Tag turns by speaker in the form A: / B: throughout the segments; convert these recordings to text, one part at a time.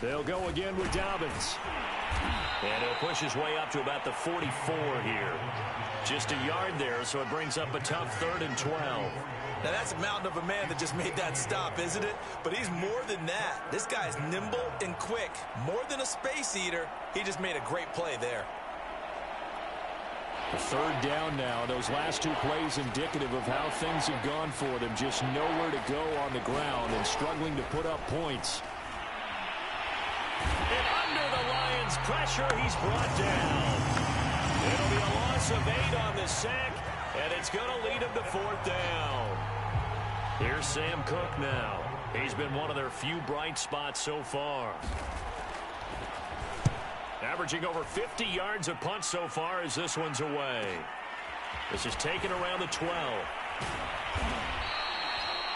A: They'll go again with Dobbins. And he'll push his way up to about the 44 here. Just a yard there, so it brings up a tough 3rd and 12.
B: Now, that's a mountain of a man that just made that stop, isn't it? But he's more than that. This guy's nimble and quick. More than a space eater. He just made a great play there.
A: The 3rd down now. Those last 2 plays indicative of how things have gone for them. Just nowhere to go on the ground and struggling to put up points. And under the Lions' pressure, he's brought down. It'll be a loss of 8 on the sack, and it's going to lead him to 4th down. Here's Sam Cook now. He's been one of their few bright spots so far. Averaging over 50 yards a punt so far as this one's away. This is taken around the 12.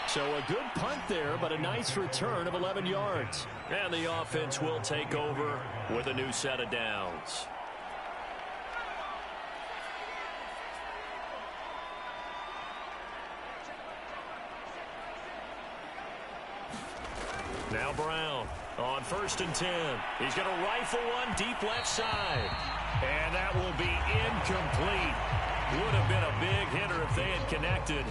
A: So a good punt there, but a nice return of 11 yards. And the offense will take over with a new set of downs. Now Brown on 1st and 10. He's going to rifle one deep left side. And that will be incomplete. Would have been a big hitter if they had connected.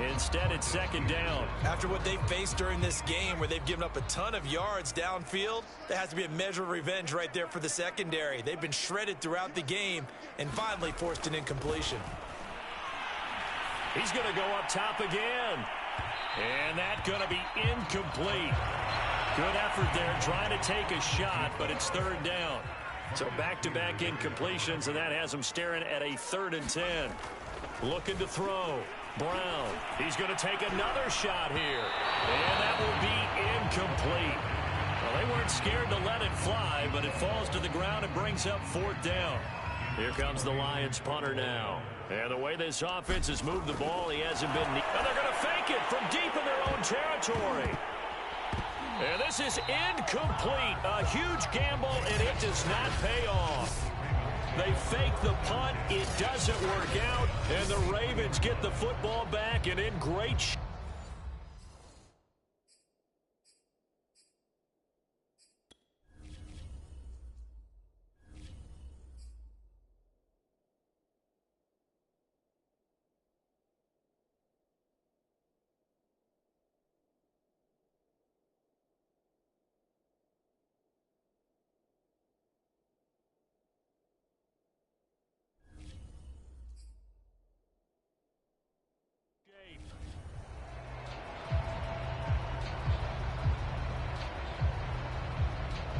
A: Instead, it's 2nd down.
B: After what they've faced during this game where they've given up a ton of yards downfield, there has to be a measure of revenge right there for the secondary. They've been shredded throughout the game and finally forced an incompletion.
A: He's going to go up top again. And that's going to be incomplete. Good effort there trying to take a shot, but it's 3rd down. So back-to-back incompletions, and that has him staring at a 3rd and 10. Looking to throw. Brown. He's going to take another shot here. And that will be incomplete. Well, they weren't scared to let it fly, but it falls to the ground and brings up 4th down. Here comes the Lions punter now. And the way this offense has moved the ball, he hasn't been... And they're going to fake it from deep in their own territory. And this is incomplete. A huge gamble, and it does not pay off. They fake the punt. It doesn't work out. And the Ravens get the football back and in great shape.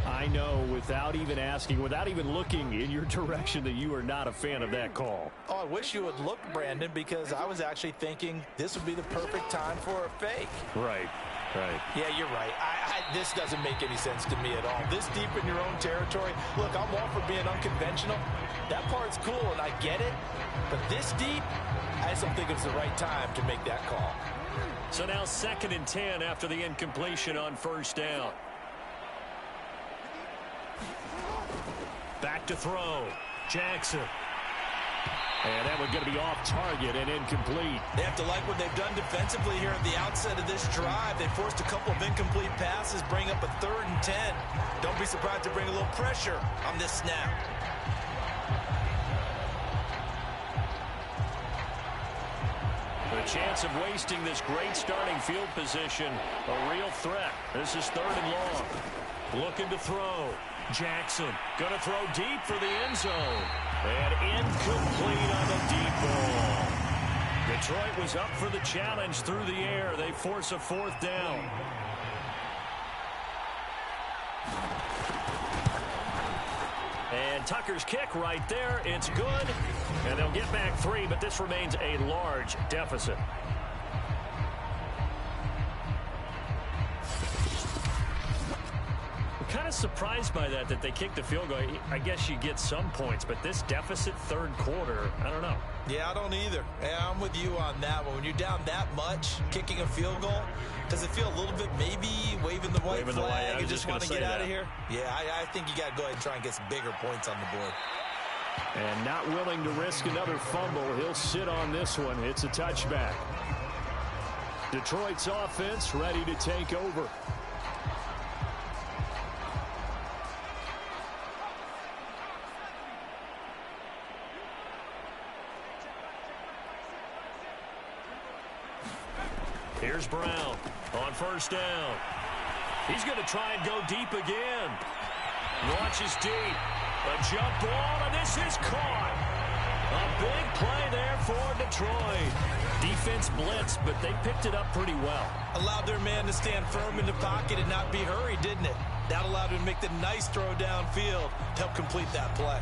A: I know, without even asking, without even looking in your direction, that you are not a fan of that call.
B: Oh, I wish you would look, Brandon, because I was actually thinking this would be the perfect time for a fake.
A: Right.
B: Yeah, you're right. This doesn't make any sense to me at all. This deep in your own territory. Look, I'm all for being unconventional. That part's cool, and I get it. But this deep, I just don't think it's the right time to make that call.
A: So now 2nd and 10 after the incompletion on 1st down. Back to throw. Jackson. And that one's going to be off target and incomplete.
B: They have to like what they've done defensively here at the outset of this drive. They forced a couple of incomplete passes, bring up a 3rd and 10. Don't be surprised to bring a little pressure on this snap.
A: The chance of wasting this great starting field position, a real threat. This is 3rd and long. Looking to throw. Jackson going to throw deep for the end zone. And incomplete on the deep ball. Detroit was up for the challenge through the air. They force a 4th down. And Tucker's kick right there. It's good. And they'll get back 3, but this remains a large deficit. Kind of surprised by that they kicked the field goal. I guess you get some points, but this deficit 3rd quarter, I don't know.
B: Yeah, I don't either. Yeah, I'm with you on that one. When you're down that much, kicking a field goal, does it feel a little bit maybe waving the white flag and just want to get out of here? Yeah, I think you got to go ahead and try and get some bigger points on the board.
A: And not willing to risk another fumble. He'll sit on this one. It's a touchback. Detroit's offense ready to take over. Here's Brown on first down. He's going to try and go deep again. Launches deep. A jump ball, and this is caught. A big play there for Detroit. Defense blitzed, but they picked it up pretty well.
B: Allowed their man to stand firm in the pocket and not be hurried, didn't it? That allowed him to make the nice throw downfield to help complete that play.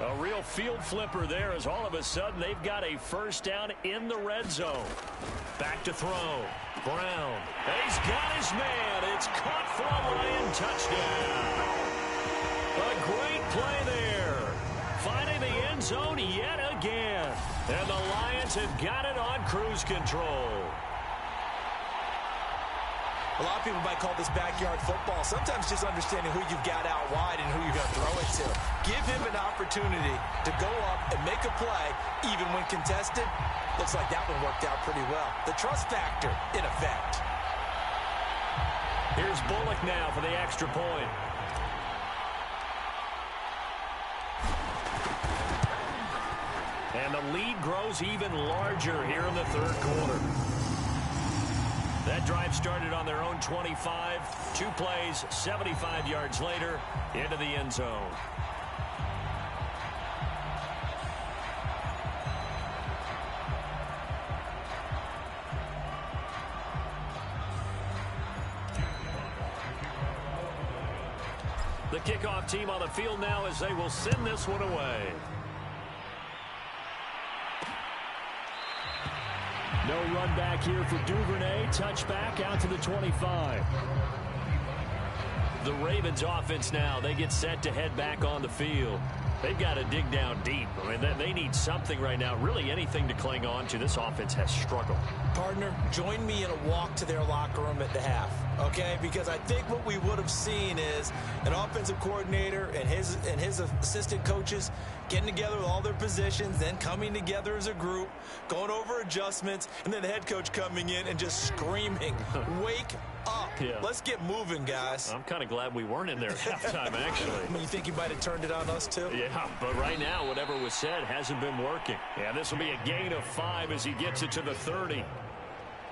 A: A real field flipper there as all of a sudden they've got a first down in the red zone. Back to throw. Brown. He's got his man. It's caught for a Lion touchdown. A great play there. Finding the end zone yet again. And the Lions have got it on cruise control.
B: A lot of people might call this backyard football. Sometimes just understanding who you've got out wide and who you're going to throw it to. Give him an opportunity to go up and make a play, even when contested. Looks like that one worked out pretty well. The trust factor in effect.
A: Here's Bullock now for the extra point. And the lead grows even larger here in the third quarter. That drive started on their own 25. 2 plays, 75 yards later, into the end zone. The kickoff team on the field now as they will send this one away. No run back here for Duvernay. Touchback out to the 25. The Ravens offense now, they get set to head back on the field. They've got to dig down deep. I mean, they need something right now, really anything to cling on to. This offense has struggled.
B: Partner, join me in a walk to their locker room at the half, okay? Because I think what we would have seen is an offensive coordinator and his assistant coaches getting together with all their positions, then coming together as a group, going over adjustments, and then the head coach coming in and just screaming, wake up. Yeah. Let's get moving, guys.
A: I'm kind of glad we weren't in there at halftime, actually.
B: I mean, you think he might have turned it on us, too?
A: Yeah, but right now, whatever was said hasn't been working. Yeah, this will be a gain of 5 as he gets it to the 30.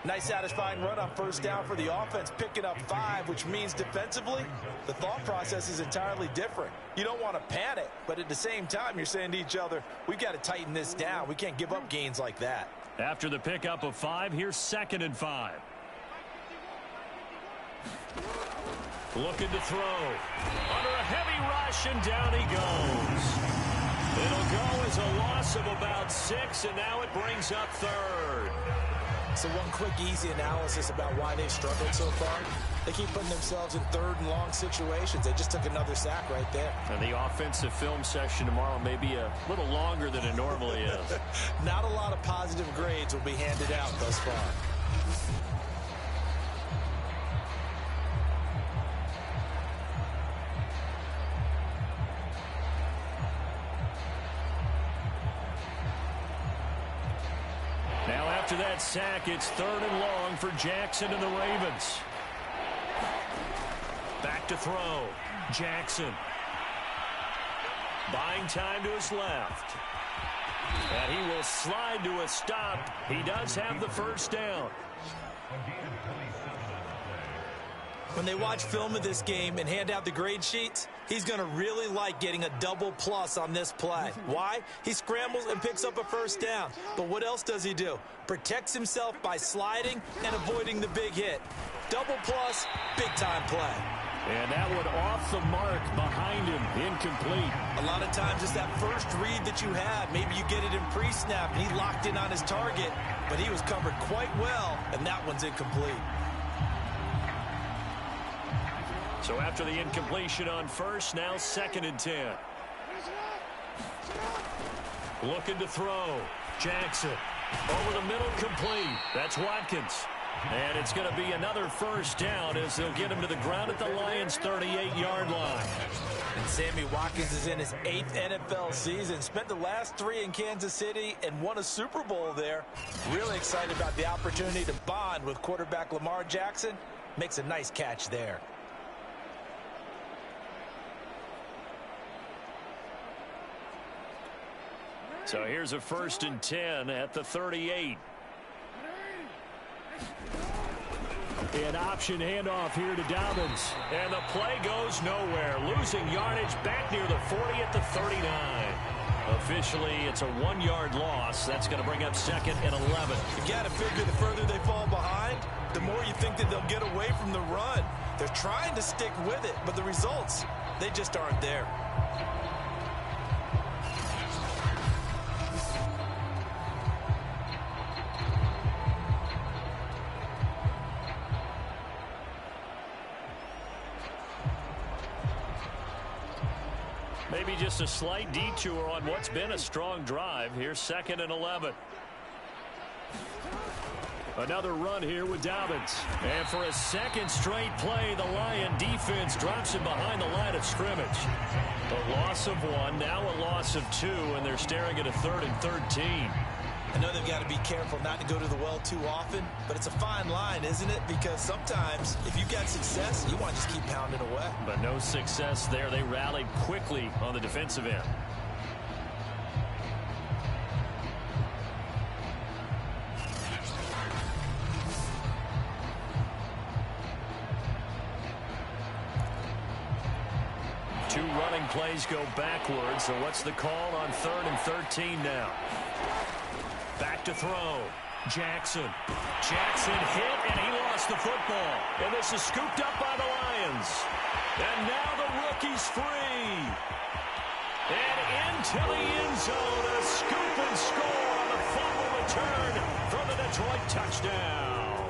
B: Nice satisfying run on first down for the offense, picking up 5, which means defensively, the thought process is entirely different. You don't want to panic, but at the same time, you're saying to each other, we've got to tighten this down. We can't give up gains like that.
A: After the pickup of 5, here's 2nd and 5. Looking to throw. Under a heavy rush, and down he goes. It'll go as a loss of about 6, and now it brings up 3rd.
B: So one quick, easy analysis about why they've struggled so far. They keep putting themselves in 3rd and long situations. They just took another sack right there.
A: And the offensive film session tomorrow may be a little longer than it normally is.
B: Not a lot of positive grades will be handed out thus far.
A: After that sack, it's 3rd and long for Jackson and the Ravens. Back to throw. Jackson. Buying time to his left. And he will slide to a stop. He does have the first down.
B: When they watch film of this game and hand out the grade sheets, he's going to really like getting a double plus on this play. Why? He scrambles and picks up a first down. But what else does he do? Protects himself by sliding and avoiding the big hit. Double plus, big-time play.
A: And that one off the mark behind him, incomplete.
B: A lot of times it's that first read that you have. Maybe you get it in pre-snap and he locked in on his target, but he was covered quite well, and that one's incomplete.
A: So after the incompletion on first, now 2nd and 10. Looking to throw. Jackson. Over the middle, complete. That's Watkins. And it's going to be another first down as they'll get him to the ground at the Lions' 38-yard line.
B: And Sammy Watkins is in his 8th NFL season. Spent the last 3 in Kansas City and won a Super Bowl there. Really excited about the opportunity to bond with quarterback Lamar Jackson. Makes a nice catch there.
A: So here's a 1st and 10 at the 38.
C: An option handoff here to Dobbins.
A: And the play goes nowhere. Losing yardage back near the 40 at the 39. Officially, it's a 1-yard loss. That's going to bring up 2nd and 11.
B: You got to figure the further they fall behind, the more you think that they'll get away from the run. They're trying to stick with it, but the results, they just aren't there.
A: Maybe just a slight detour on what's been a strong drive. Here's 2nd and 11.
C: Another run here with Dobbins.
A: And for a second straight play, the Lion defense drops him behind the line of scrimmage. A loss of 1, now a loss of 2, and they're staring at a 3rd and 13.
B: I know they've got to be careful not to go to the well too often, but it's a fine line, isn't it? Because sometimes, if you've got success, you want to just keep pounding away.
A: But no success there. They rallied quickly on the defensive end. Two running plays go backwards, so what's the call on 3rd and 13 now? Back to throw. Jackson hit, and he lost the football. And this is scooped up by the Lions. And now the rookie's free. And into the end zone, a scoop and score on the fumble return from the Detroit touchdown.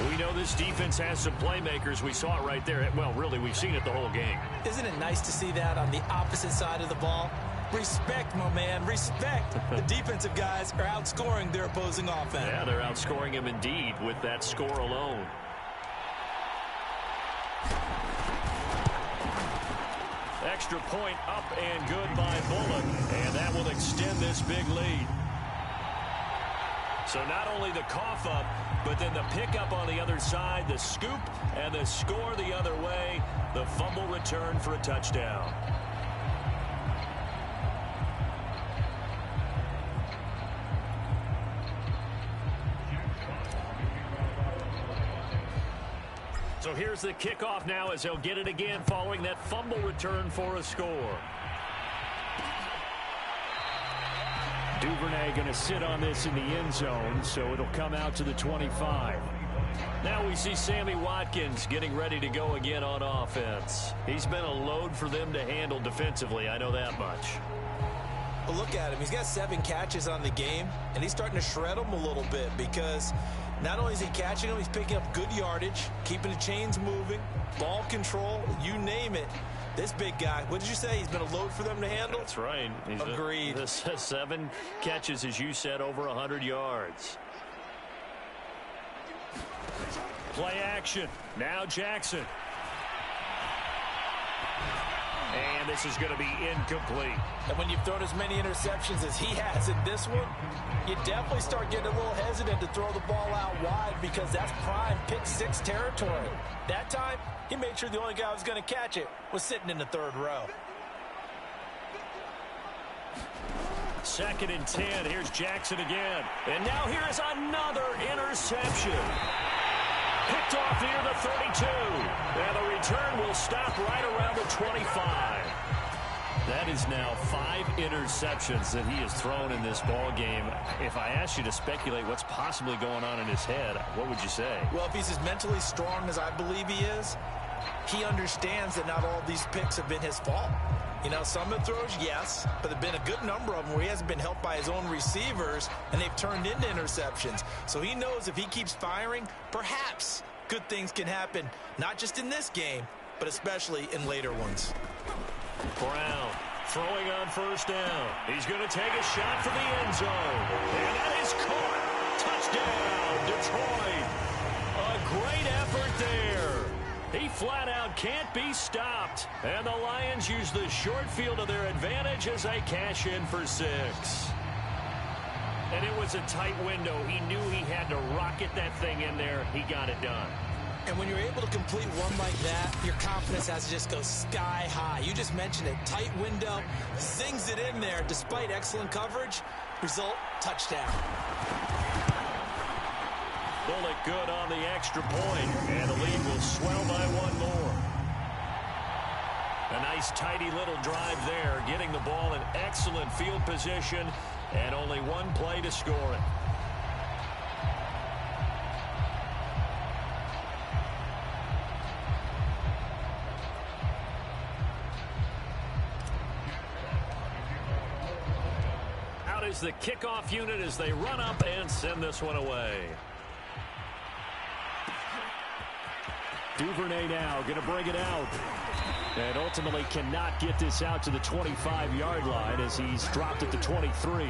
A: We know this defense has some playmakers. We saw it right there. Well, really, we've seen it the whole game.
B: Isn't it nice to see that on the opposite side of the ball? Respect, my man, respect. The defensive guys are outscoring their opposing offense.
A: Yeah, they're outscoring him indeed with that score alone. Extra point up and good by Bullock, and that will extend this big lead. So not only the cough up, but then the pickup on the other side, the scoop, and the score the other way, the fumble return for a touchdown. So here's the kickoff now as they'll get it again following that fumble return for a score.
C: Duvernay going to sit on this in the end zone, so it'll come out to the 25.
A: Now we see Sammy Watkins getting ready to go again on offense. He's been a load for them to handle defensively, I know that much.
B: Well, look at him. He's got 7 catches on the game, and he's starting to shred them a little bit because not only is he catching them, he's picking up good yardage, keeping the chains moving, ball control, you name it. This big guy, what did you say? He's been a load for them to handle?
A: That's right.
B: Agreed.
A: 7 catches, as you said, over 100 yards. Play action. Now Jackson. And this is going to be incomplete.
B: And when you've thrown as many interceptions as he has in this one, you definitely start getting a little hesitant to throw the ball out wide because that's prime pick 6 territory. That time, he made sure the only guy who was going to catch it was sitting in the 3rd row.
A: 2nd and 10. Here's Jackson again. And now here's another interception. Picked off near the 32. And the return will stop right around the 25. That is now 5 interceptions that he has thrown in this ball game. If I asked you to speculate what's possibly going on in his head, what would you say?
B: Well, if he's as mentally strong as I believe he is, he understands that not all these picks have been his fault. You know, some of the throws, yes, but there have been a good number of them where he hasn't been helped by his own receivers, and they've turned into interceptions. So he knows if he keeps firing, perhaps good things can happen, not just in this game, but especially in later ones.
A: Brown throwing on 1st down. He's going to take a shot for the end zone. And that is caught. Touchdown, Detroit. A great effort there. He flat out can't be stopped. And the Lions use the short field to their advantage as they cash in for 6. And it was a tight window. He knew he had to rocket that thing in there. He got it done.
B: And when you're able to complete one like that, your confidence has to just go sky high. You just mentioned it. Tight window, zings it in there despite excellent coverage. Result, touchdown.
A: Bullock good on the extra point, and the lead will swell by one more. A nice tidy little drive there, getting the ball in excellent field position, and only one play to score it. Out is the kickoff unit as they run up and send this one away.
C: Duvernay now going to bring it out. And ultimately cannot get this out to the 25-yard line as he's dropped at the 23.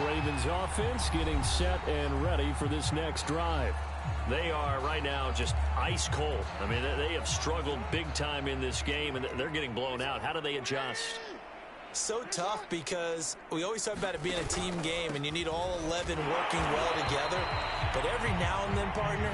C: Ravens offense getting set and ready for this next drive.
A: They are right now just ice cold. I mean, they have struggled big time in this game, and they're getting blown out. How do they adjust?
B: So tough because we always talk about it being a team game, and you need all 11 working well together. But every now and then, partner,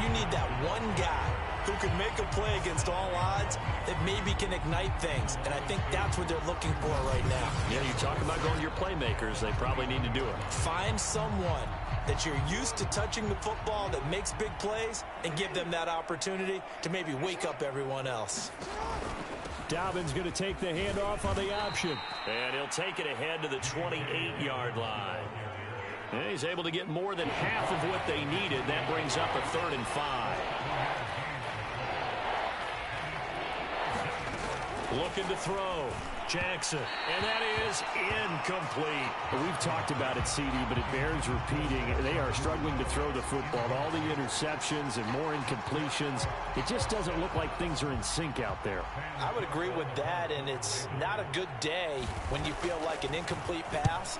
B: you need that one guy who can make a play against all odds that maybe can ignite things. And I think that's what they're looking for right now.
A: Yeah, you talk about going to your playmakers. They probably need to do it.
B: Find someone that you're used to touching the football that makes big plays and give them that opportunity to maybe wake up everyone else.
C: Dobbins going to take the handoff on the option.
A: And he'll take it ahead to the 28-yard line. And he's able to get more than half of what they needed. That brings up a 3rd and 5. Looking to throw. Jackson. And that is incomplete.
C: We've talked about it, CD, but it bears repeating. They are struggling to throw the football. All the interceptions and more incompletions. It just doesn't look like things are in sync out there.
B: I would agree with that, and it's not a good day when you feel like an incomplete pass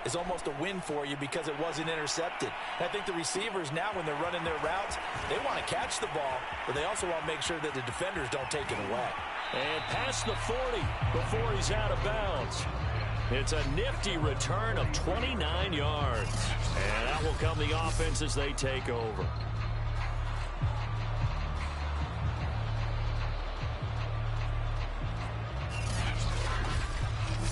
B: is almost a win for you because it wasn't intercepted. And I think the receivers now, when they're running their routes, they want to catch the ball, but they also want to make sure that the defenders don't take it away.
A: And past the 40 before he's out of bounds. It's a nifty return of 29 yards. And that will come the offense as they take over.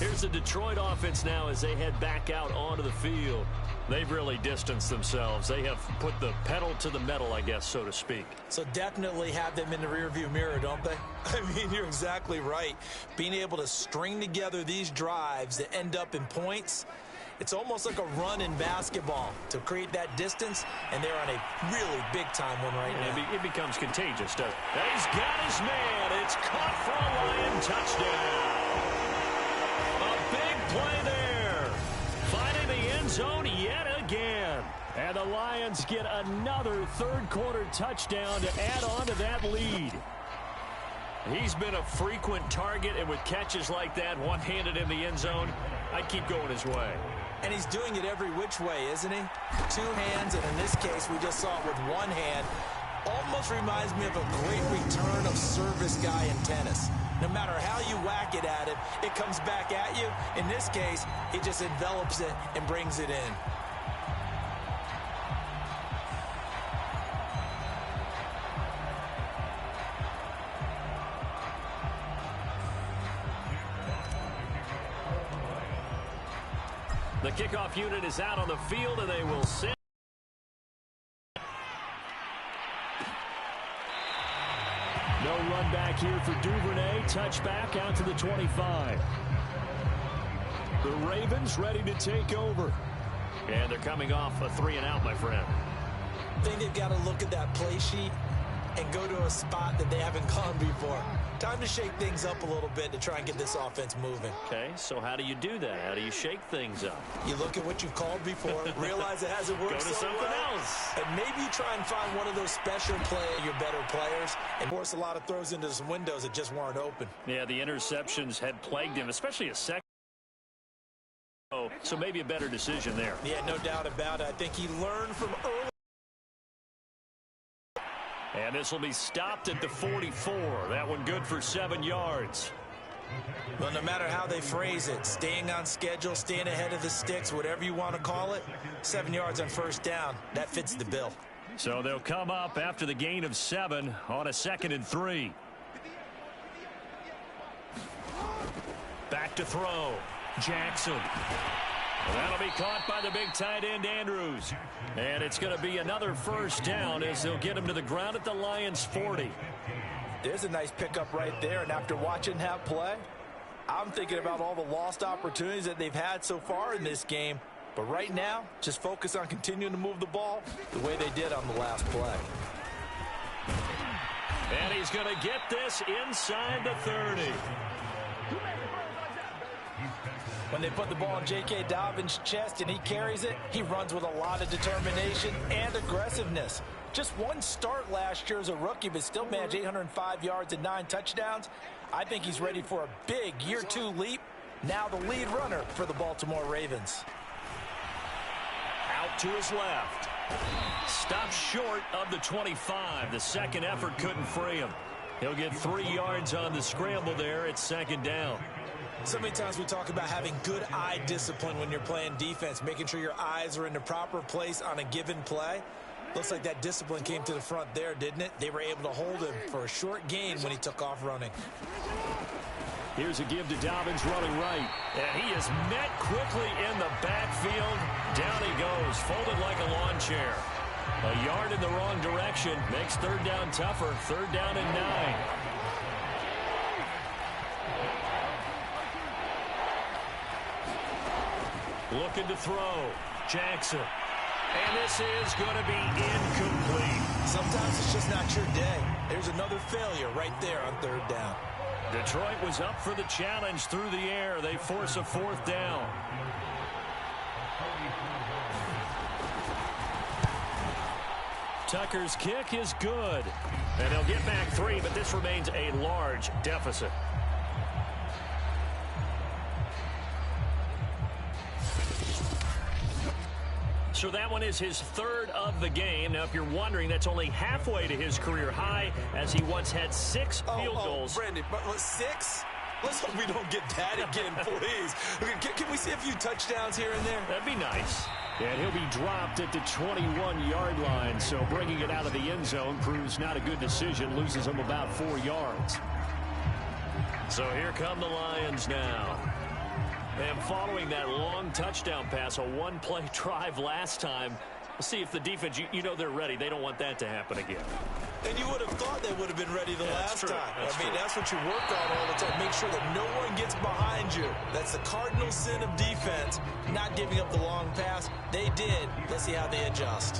A: Here's the Detroit offense now as they head back out onto the field. They've really distanced themselves. They have put the pedal to the metal, I guess, so to speak.
B: So definitely have them in the rearview mirror, don't they? I mean, you're exactly right. Being able to string together these drives that end up in points, it's almost like a run in basketball to create that distance, and they're on a really big-time one right now.
A: It becomes contagious, doesn't it? He's got his man. It's caught for a Lion touchdown. A big play there. Finding the end zone yet again.
C: And the Lions get another third-quarter touchdown to add on to that lead.
A: He's been a frequent target, and with catches like that, one-handed in the end zone, I'd keep going his way.
B: And he's doing it every which way, isn't he? Two hands, and in this case, we just saw it with one hand. Almost reminds me of a great return of service guy in tennis. No matter how you whack it at him, it comes back at you. In this case, he just envelops it and brings it in.
A: The kickoff unit is out on the field, and they will send.
C: No run back here for Duvernay. Touchback out to the 25. The Ravens ready to take over.
A: And they're coming off a 3-and-out, my friend.
B: I think they've got to look at that play sheet and go to a spot that they haven't gone before. Time to shake things up a little bit to try and get this offense moving.
A: Okay, so how do you do that? How do you shake things up?
B: You look at what you've called before, realize it hasn't worked
A: Go to
B: so
A: something
B: well,
A: else.
B: and maybe you try and find one of those special your better players, and force a lot of throws into some windows that just weren't open.
A: Yeah, the interceptions had plagued him, especially a second. So maybe a better decision there.
B: Yeah, no doubt about it. I think he learned from early.
A: And this will be stopped at the 44. That one good for 7 yards.
B: Well, no matter how they phrase it, staying on schedule, staying ahead of the sticks, whatever you want to call it, 7 yards on first down, that fits the bill.
A: So they'll come up after the gain of 7 on a 2nd and 3. Back to throw. Jackson. And that'll be caught by the big tight end, Andrews. And it's going to be another first down as they'll get him to the ground at the Lions' 40.
B: There's a nice pickup right there, and after watching that play, I'm thinking about all the lost opportunities that they've had so far in this game. But right now, just focus on continuing to move the ball the way they did on the last play.
A: And he's going to get this inside the 30.
B: When they put the ball in J.K. Dobbins' chest and he carries it, he runs with a lot of determination and aggressiveness. Just one start last year as a rookie, but still managed 805 yards and 9 touchdowns. I think he's ready for a big year 2 leap. Now the lead runner for the Baltimore Ravens.
A: Out to his left. Stops short of the 25. The second effort couldn't free him. He'll get 3 yards on the scramble there. It's 2nd down.
B: So many times we talk about having good eye discipline when you're playing defense, making sure your eyes are in the proper place on a given play. Looks like that discipline came to the front there, didn't it? They were able to hold him for a short gain when he took off running.
A: Here's a give to Dobbins running right. And he is met quickly in the backfield. Down he goes, folded like a lawn chair. A yard in the wrong direction makes 3rd down tougher. 3rd down and 9. Looking to throw. Jackson. And this is going to be incomplete.
B: Sometimes it's just not your day. There's another failure right there on 3rd down.
A: Detroit was up for the challenge through the air. They force a 4th down. Tucker's kick is good. And they'll get back 3, but this remains a large deficit. So that one is his 3rd of the game. Now, if you're wondering, that's only halfway to his career high, as he once had 6 field goals.
B: Brandon, 6? Let's hope we don't get that again, please. Can we see a few touchdowns here and there?
A: That'd be nice.
C: And he'll be dropped at the 21-yard line, so bringing it out of the end zone proves not a good decision, loses him about 4 yards.
A: So here come the Lions now. And following that long touchdown pass, a 1-play drive last time, let's see if the defense, you know they're ready. They don't want that to happen again.
B: And you would have thought they would have been ready the last time.
A: That's
B: what you work on all the time. Make sure that no one gets behind you. That's the cardinal sin of defense, not giving up the long pass. They did. Let's see how they adjust.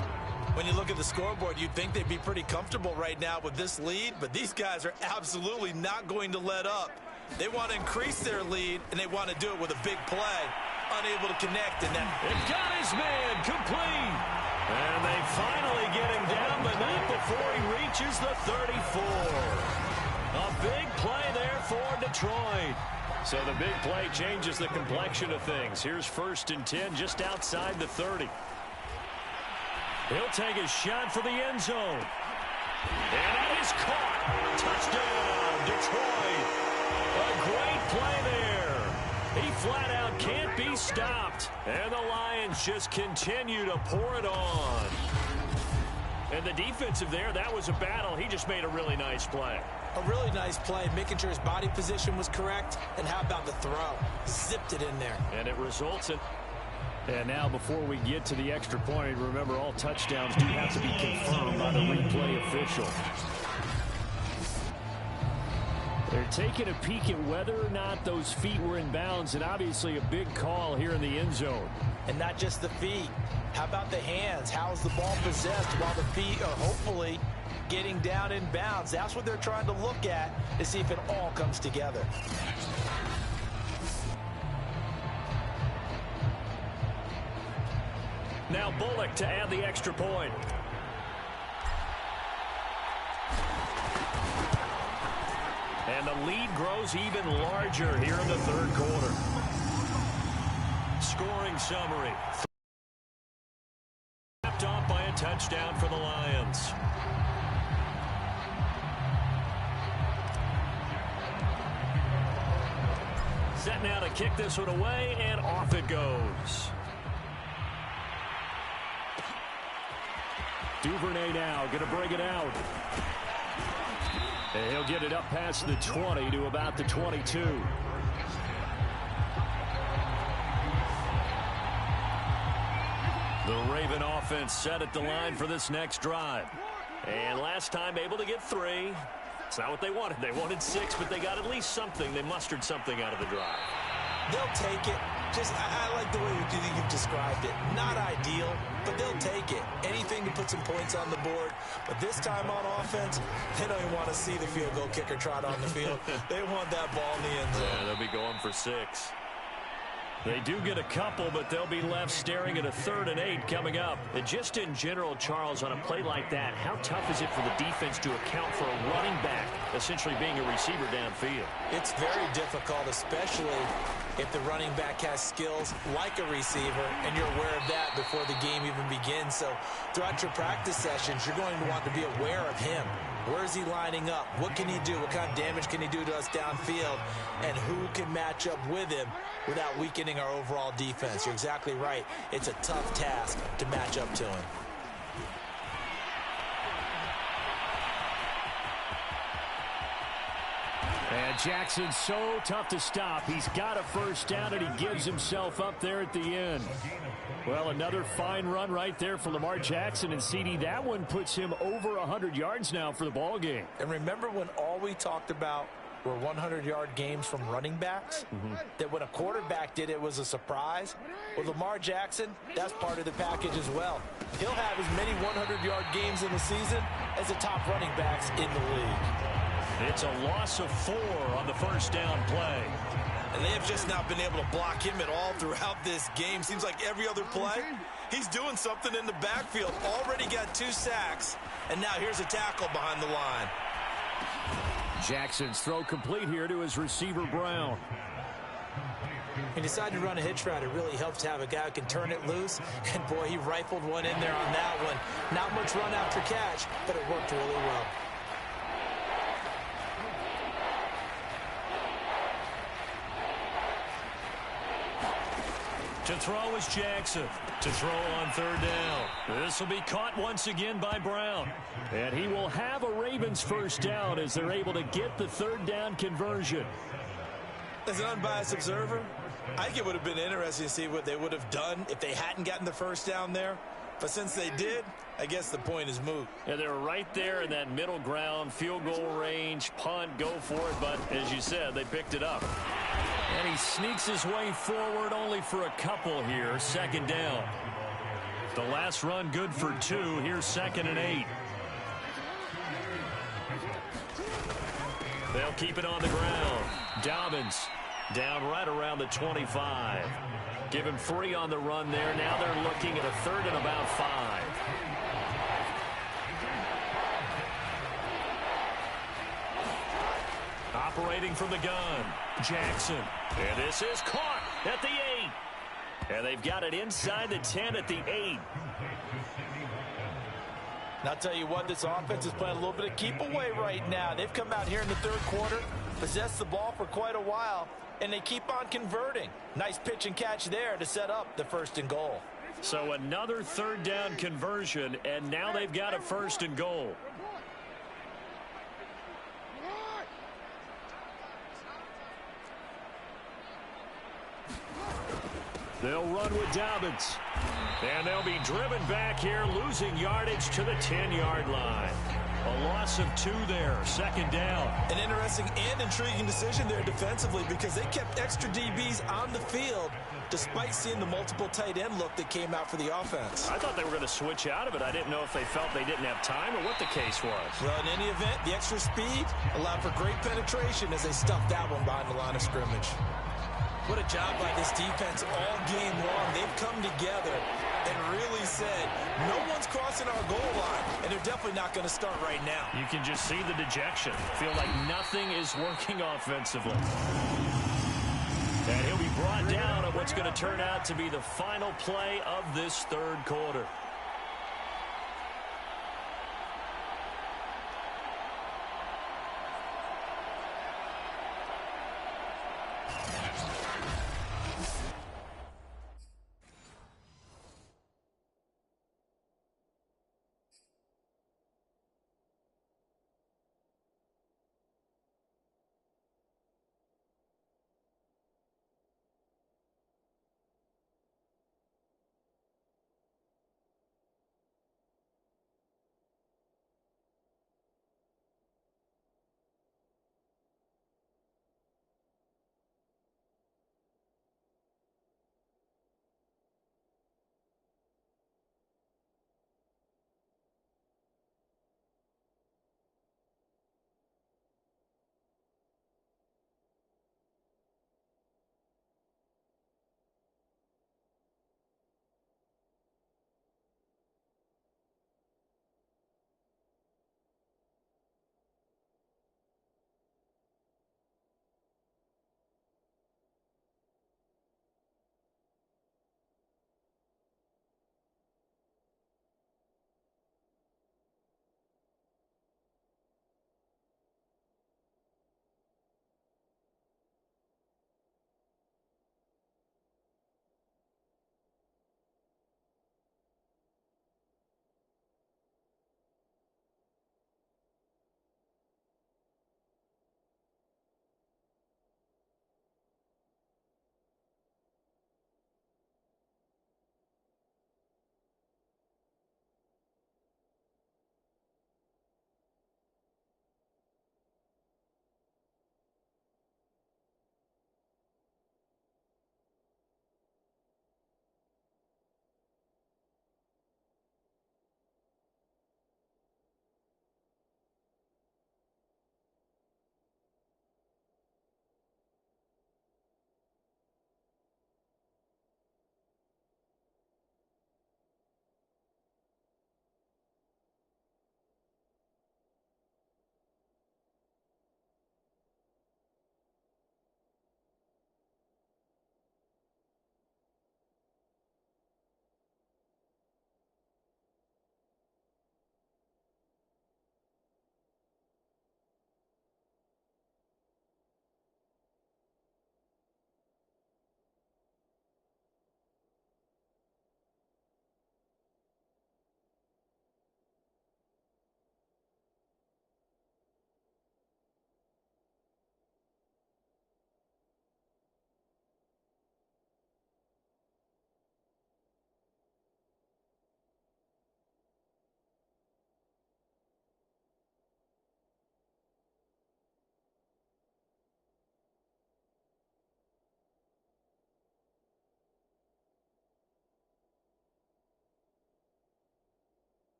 B: When you look at the scoreboard, you'd think they'd be pretty comfortable right now with this lead, but these guys are absolutely not going to let up. They want to increase their lead, and they want to do it with a big play. Unable to connect, and then
A: it got his man complete. And they finally get him down, but not before he reaches the 34. A big play there for Detroit. So the big play changes the complexion of things. Here's 1st and 10 just outside the 30. He'll take his shot for the end zone. And it is caught. Touchdown, Detroit. A great play there. He flat out can't be stopped. And the Lions just continue to pour it on. And the defensive there, that was a battle. He just made a really nice play.
B: A really nice play, making sure his body position was correct. And how about the throw? Zipped it in there.
A: And it results in...
C: And now before we get to the extra point, remember all touchdowns do have to be confirmed by the replay official. They're taking a peek at whether or not those feet were in bounds, and obviously a big call here in the end zone.
B: And not just the feet. How about the hands? How is the ball possessed while the feet are hopefully getting down in bounds? That's what they're trying to look at to see if it all comes together.
A: Now Bullock to add the extra point. And the lead grows even larger here in the 3rd quarter. Scoring summary. Capped off by a touchdown for the Lions. Set now to kick this one away, and off it goes. Duvernay now going to bring it out. And he'll get it up past the 20 to about the 22. The Raven offense set at the line for this next drive. And last time able to get 3. It's not what they wanted. They wanted 6, but they got at least something. They mustered something out of the drive.
B: They'll take it. I like the way you've described it. Not ideal, but they'll take it. Anything to put some points on the board. But this time on offense, they don't even want to see the field goal kicker trot on the field. They want that ball in the end zone.
A: Yeah, they'll be going for 6. They do get a couple, but they'll be left staring at a 3rd and 8 coming up. And just in general, Charles, on a play like that, how tough is it for the defense to account for a running back essentially being a receiver downfield?
B: It's very difficult, especially if the running back has skills like a receiver, and you're aware of that before the game even begins. So throughout your practice sessions, you're going to want to be aware of him. Where is he lining up? What can he do? What kind of damage can he do to us downfield? And who can match up with him without weakening our overall defense? You're exactly right. It's a tough task to match up to him.
C: And Jackson's so tough to stop. He's got a first down, and he gives himself up there at the end. Well, another fine run right there for Lamar Jackson, and CD, that one puts him over 100 yards now for the ball game.
B: And remember when all we talked about were 100-yard games from running backs? That when a quarterback did it was a surprise? Well, Lamar Jackson, that's part of the package as well. He'll have as many 100-yard games in the season as the top running backs in the league.
A: It's a loss of 4 on the first down play.
B: And they have just not been able to block him at all throughout this game. Seems like every other play, he's doing something in the backfield. Already got 2 sacks, and now here's a tackle behind the line.
C: Jackson's throw complete here to his receiver, Brown.
B: He decided to run a hitch route. It really helps to have a guy who can turn it loose. And, boy, he rifled one in there on that one. Not much run after catch, but it worked really well.
A: To throw is Jackson. To throw on 3rd down. This will be caught once again by Brown.
C: And he will have a Ravens first down as they're able to get the 3rd down conversion.
B: As an unbiased observer, I think it would have been interesting to see what they would have done if they hadn't gotten the first down there. But since they did, I guess the point is moot.
A: Yeah, they were right there in that middle ground, field goal range, punt, go for it. But as you said, they picked it up. And he sneaks his way forward only for a couple here. 2nd down. The last run good for 2. Here's 2nd and 8. They'll keep it on the ground. Dobbins down right around the 25. Give him 3 on the run there. Now they're looking at a 3rd and about 5. Operating from the gun, Jackson. And this is caught at the 8. And they've got it inside the 10 at the 8.
B: And I'll tell you what, this offense is playing a little bit of keep away right now. They've come out here in the 3rd quarter, possessed the ball for quite a while, and they keep on converting. Nice pitch and catch there to set up the 1st and goal.
A: So another 3rd down conversion, and now they've got a 1st and goal. They'll run with Dobbins. And they'll be driven back here, losing yardage to the 10-yard line. A loss of 2 there, 2nd down.
B: An interesting and intriguing decision there defensively because they kept extra DBs on the field despite seeing the multiple tight end look that came out for the offense.
A: I thought they were going to switch out of it. I didn't know if they felt they didn't have time or what the case was.
B: Well, in any event, the extra speed allowed for great penetration as they stuffed that one behind the line of scrimmage. What a job by this defense all game long. They've come together and really said, no one's crossing our goal line, and they're definitely not going to start right now.
A: You can just see the dejection. Feel like nothing is working offensively. And he'll be brought down at what's going to turn out to be the final play of this 3rd quarter.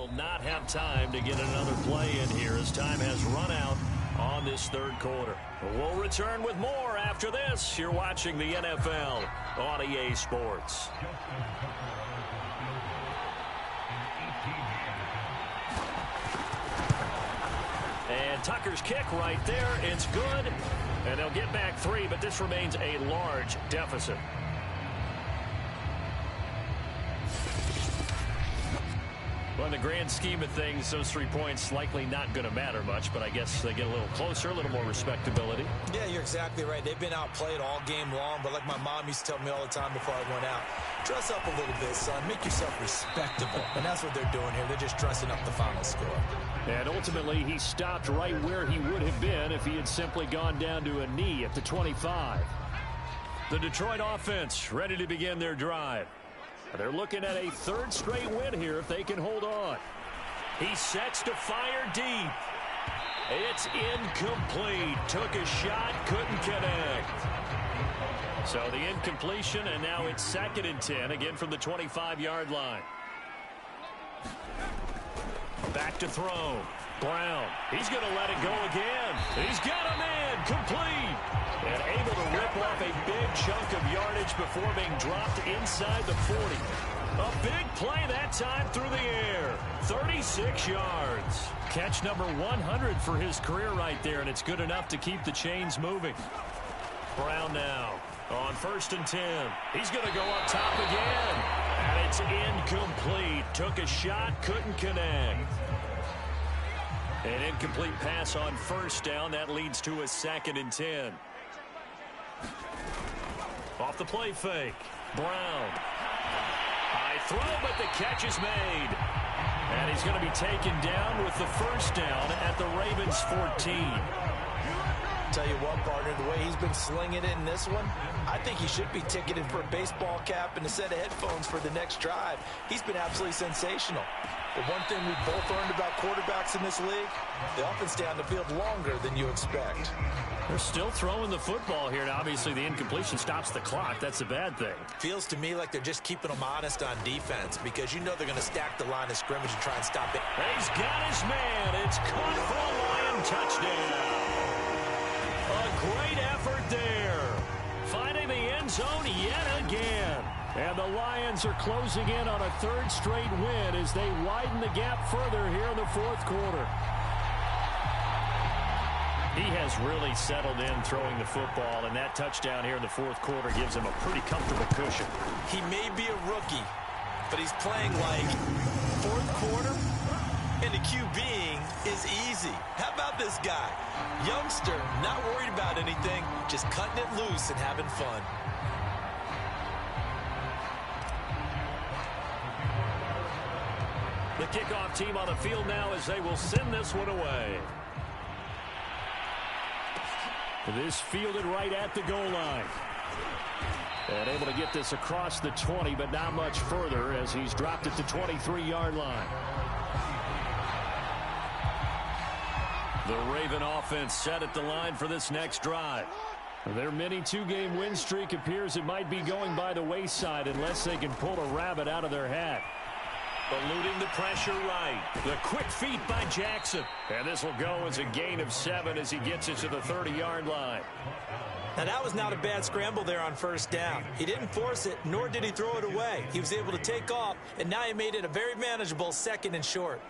A: will not have time to get another play in here as time has run out on this third quarter. We'll return with more after this. You're watching the NFL on EA Sports. And Tucker's kick right there. It's good. And they'll get back 3, but this remains a large deficit. Well, in the grand scheme of things, those 3 points likely not going to matter much, but I guess they get a little closer, a little more respectability.
B: Yeah, you're exactly right. They've been outplayed all game long, but like my mom used to tell me all the time before I went out, dress up a little bit, son. Make yourself respectable. And that's what they're doing here. They're just dressing up the final score.
C: And ultimately, he stopped right where he would have been if he had simply gone down to a knee at the 25.
A: The Detroit offense ready to begin their drive. They're looking at a 3rd straight win here if they can hold on. He sets to fire deep. It's incomplete. Took a shot, couldn't connect. So the incompletion, and now it's 2nd and 10, again from the 25-yard line. Back to throw. Brown. He's going to let it go again. He's got a man. Complete. And able to rip off a big chunk of yardage before being dropped inside the 40. A big play that time through the air. 36 yards. Catch number 100 for his career right there, and it's good enough to keep the chains moving. Brown now on 1st and 10. He's going to go up top again. And it's incomplete. Took a shot, couldn't connect. An incomplete pass on 1st down. That leads to a 2nd and 10. Off the play fake. Brown. High throw, but the catch is made. And he's going to be taken down with the 1st down at the Ravens 14.
B: Tell you what, partner, the way he's been slinging it in this one, I think he should be ticketed for a baseball cap and a set of headphones for the next drive. He's been absolutely sensational. But one thing we've both learned about quarterbacks in this league, they often stay on the field longer than you expect.
A: They're still throwing the football here, and obviously the incompletion stops the clock. That's a bad thing.
B: Feels to me like they're just keeping them honest on defense because you know they're going to stack the line of scrimmage and try and stop it.
A: He's got his man. It's caught for a Lion touchdown. A great effort there. Finding the end zone yet again. And the Lions are closing in on a 3rd straight win as they widen the gap further here in the 4th quarter. He has really settled in throwing the football, and that touchdown here in the 4th quarter gives him a pretty comfortable cushion.
B: He may be a rookie, but he's playing like 4th quarter, and the QBing is easy. How about this guy? Youngster, not worried about anything, just cutting it loose and having fun.
A: The kickoff team on the field now as they will send this one away. This fielded right at the goal line. And able to get this across the 20, but not much further as he's dropped at the 23-yard line. The Raven offense set at the line for this next drive. Their mini 2-game win streak appears it might be going by the wayside unless they can pull a rabbit out of their hat. Eluding the pressure right. The quick feet by Jackson. And this will go as a gain of 7 as he gets it to the 30-yard line.
B: Now, that was not a bad scramble there on 1st down. He didn't force it, nor did he throw it away. He was able to take off, and now he made it a very manageable 2nd and short.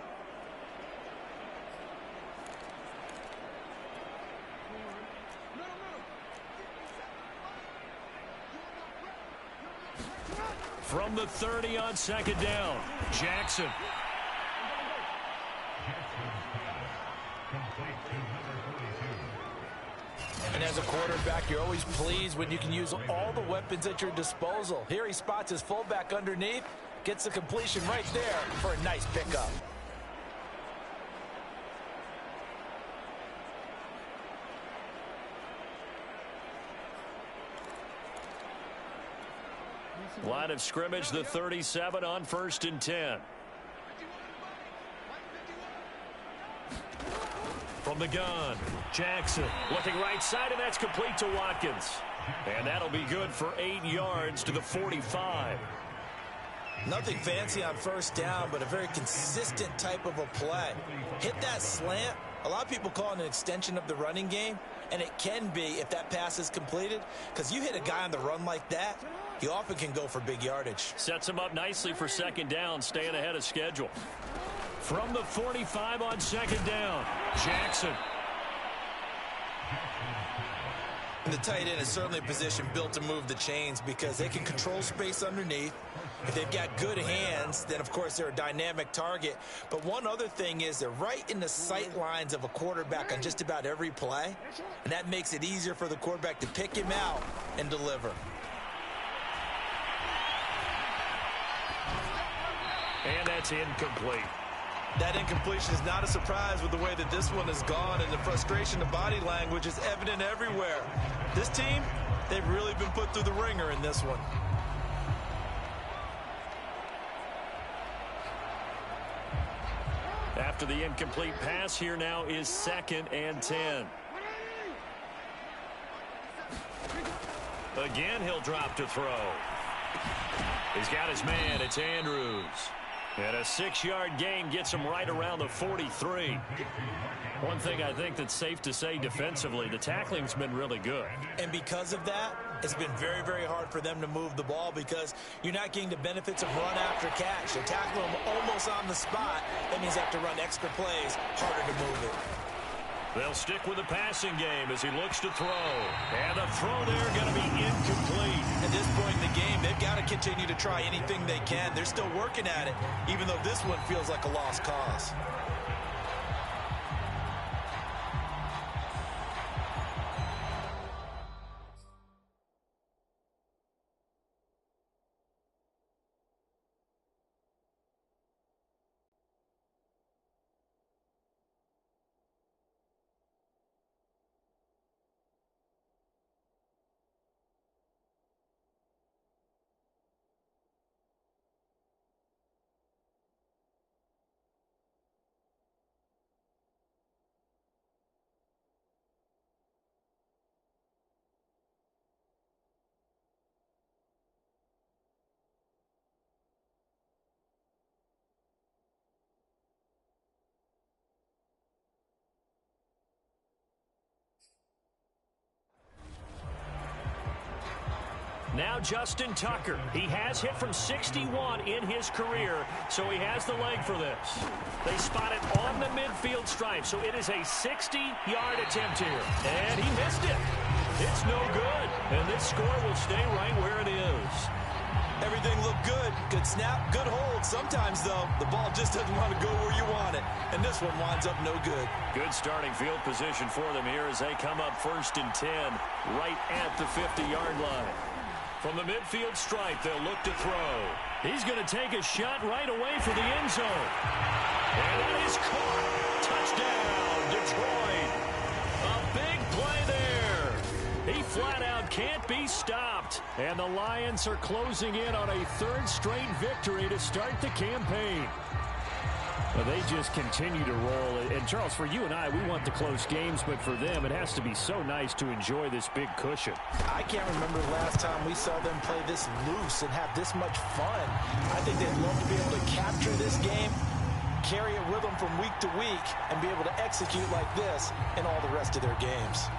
A: From the 30 on 2nd down, Jackson.
B: And as a quarterback, you're always pleased when you can use all the weapons at your disposal. Here he spots his fullback underneath, gets the completion right there for a nice pickup.
A: Line of scrimmage, the 37 on 1st and 10. From the gun, Jackson looking right side, and that's complete to Watkins. And that'll be good for 8 yards to the 45.
B: Nothing fancy on first down, but a very consistent type of a play. Hit that slant. A lot of people call it an extension of the running game, and it can be if that pass is completed, because you hit a guy on the run like that, he often can go for big yardage.
A: Sets him up nicely for second down, staying ahead of schedule. From the 45 on second down, Jackson.
B: And the tight end is certainly a position built to move the chains because they can control space underneath. If they've got good hands, then, of course, they're a dynamic target. But one other thing is they're right in the sight lines of a quarterback on just about every play, and that makes it easier for the quarterback to pick him out and deliver.
A: And that's incomplete.
B: That incompletion is not a surprise with the way that this one has gone, and the frustration, the body language is evident everywhere. This team, they've really been put through the ringer in this one.
A: After the incomplete pass, here now is 2nd and 10. Again, he'll drop to throw. He's got his man. It's Andrews. And a 6-yard gain gets him right around the 43. One thing I think that's safe to say defensively, the tackling's been really good.
B: And because of that, it's been very, very hard for them to move the ball because you're not getting the benefits of run after catch. They're tackling them almost on the spot. That means they have to run extra plays, harder to move it.
A: They'll stick with the passing game as he looks to throw. And the throw there going to be incomplete.
B: At this point in the game, they've got to continue to try anything they can. They're still working at it, even though this one feels like a lost cause.
A: Now Justin Tucker. He has hit from 61 in his career, so he has the leg for this. They spot it on the midfield stripe, so it is a 60-yard attempt here. And he missed it. It's no good. And this score will stay right where it is.
B: Everything looked good. Good snap, good hold. Sometimes, though, the ball just doesn't want to go where you want it. And this one winds up no good.
A: Good starting field position for them here as they come up 1st and 10 right at the 50-yard line. From the midfield stripe, they'll look to throw. He's going to take a shot right away for the end zone. And that is caught. Touchdown, Detroit. A big play there. He flat out can't be stopped. And the Lions are closing in on a 3rd straight victory to start the campaign. Well, they just continue to roll. And, Charles, for you and I, we want the close games, but for them, it has to be so nice to enjoy this big cushion.
B: I can't remember the last time we saw them play this loose and have this much fun. I think they'd love to be able to capture this game, carry it with them from week to week, and be able to execute like this in all the rest of their games.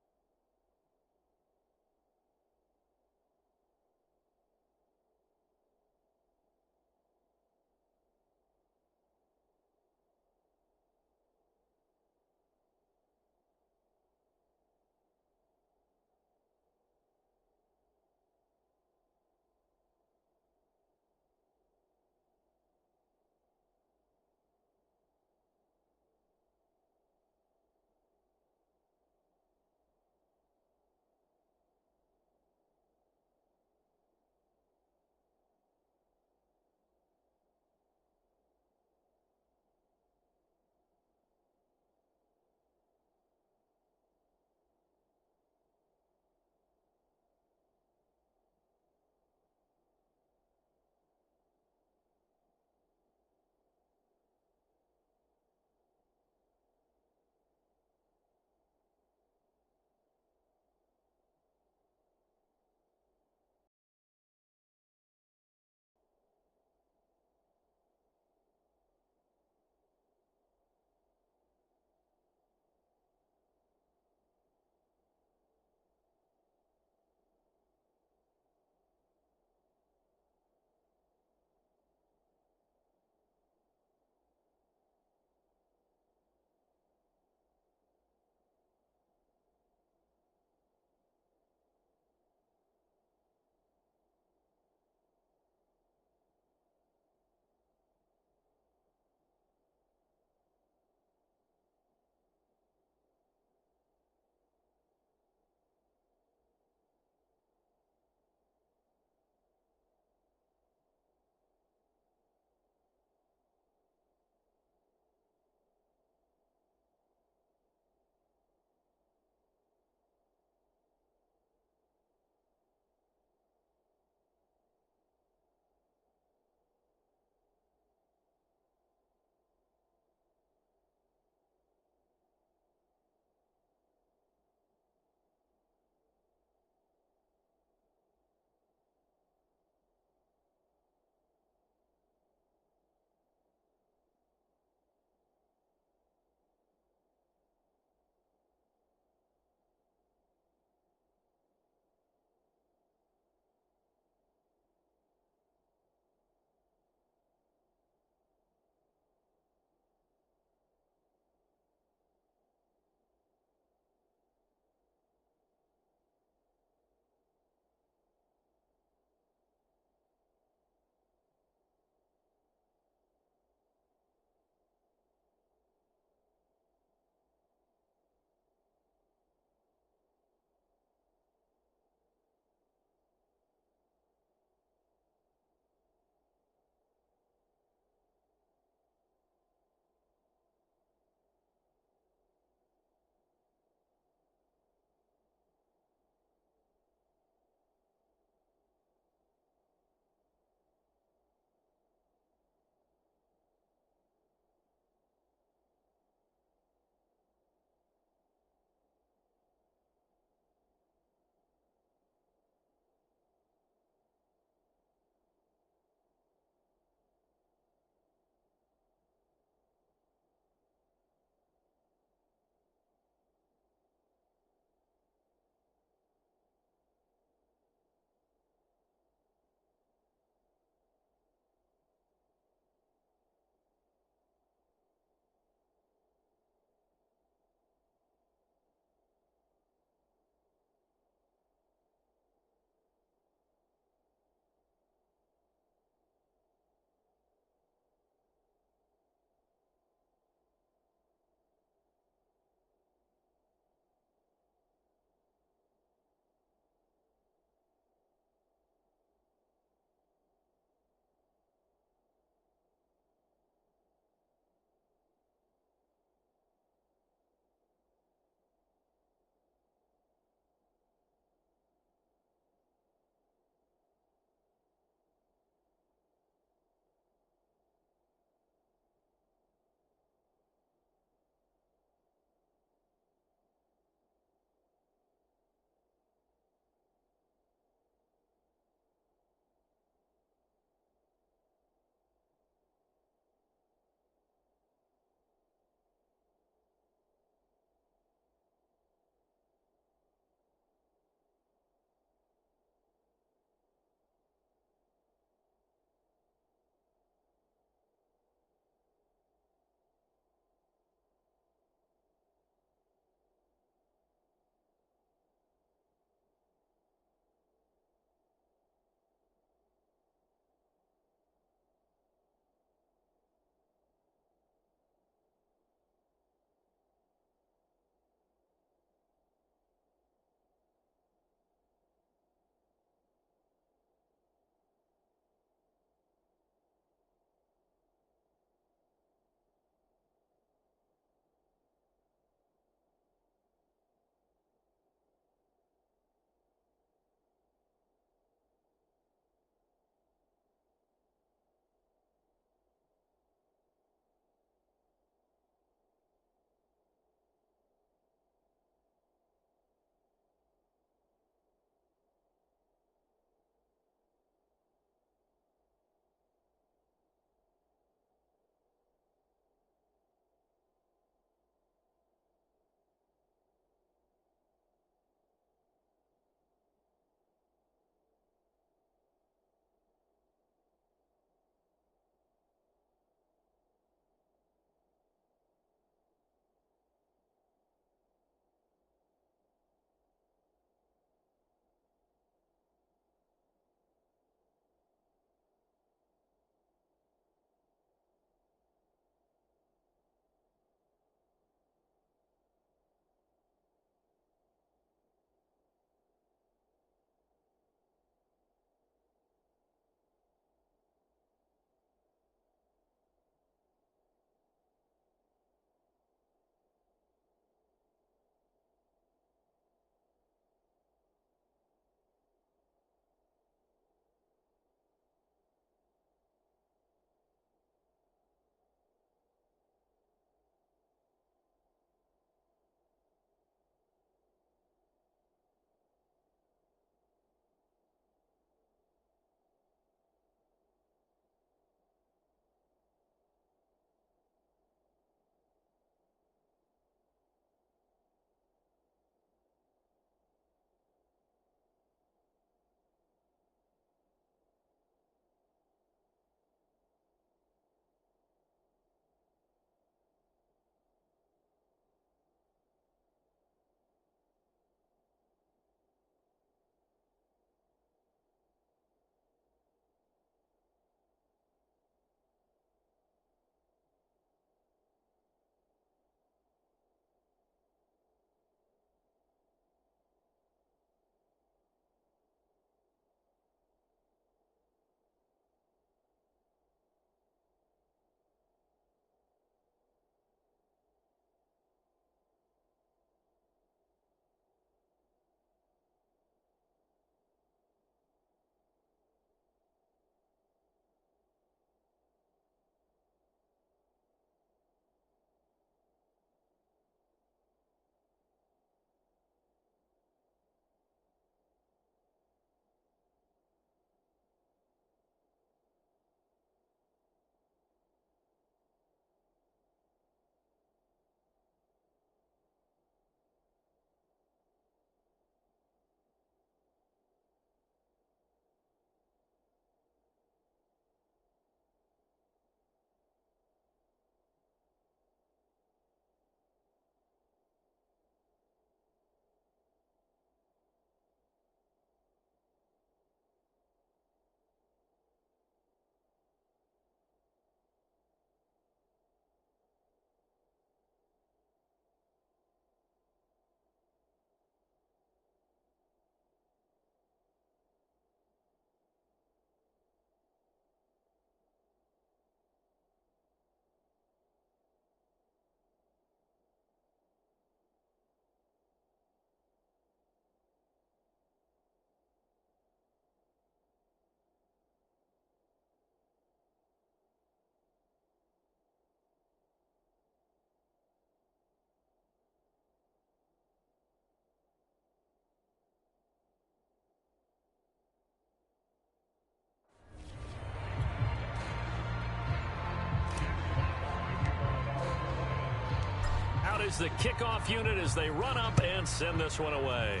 A: out is the kickoff unit as they run up and send this one away.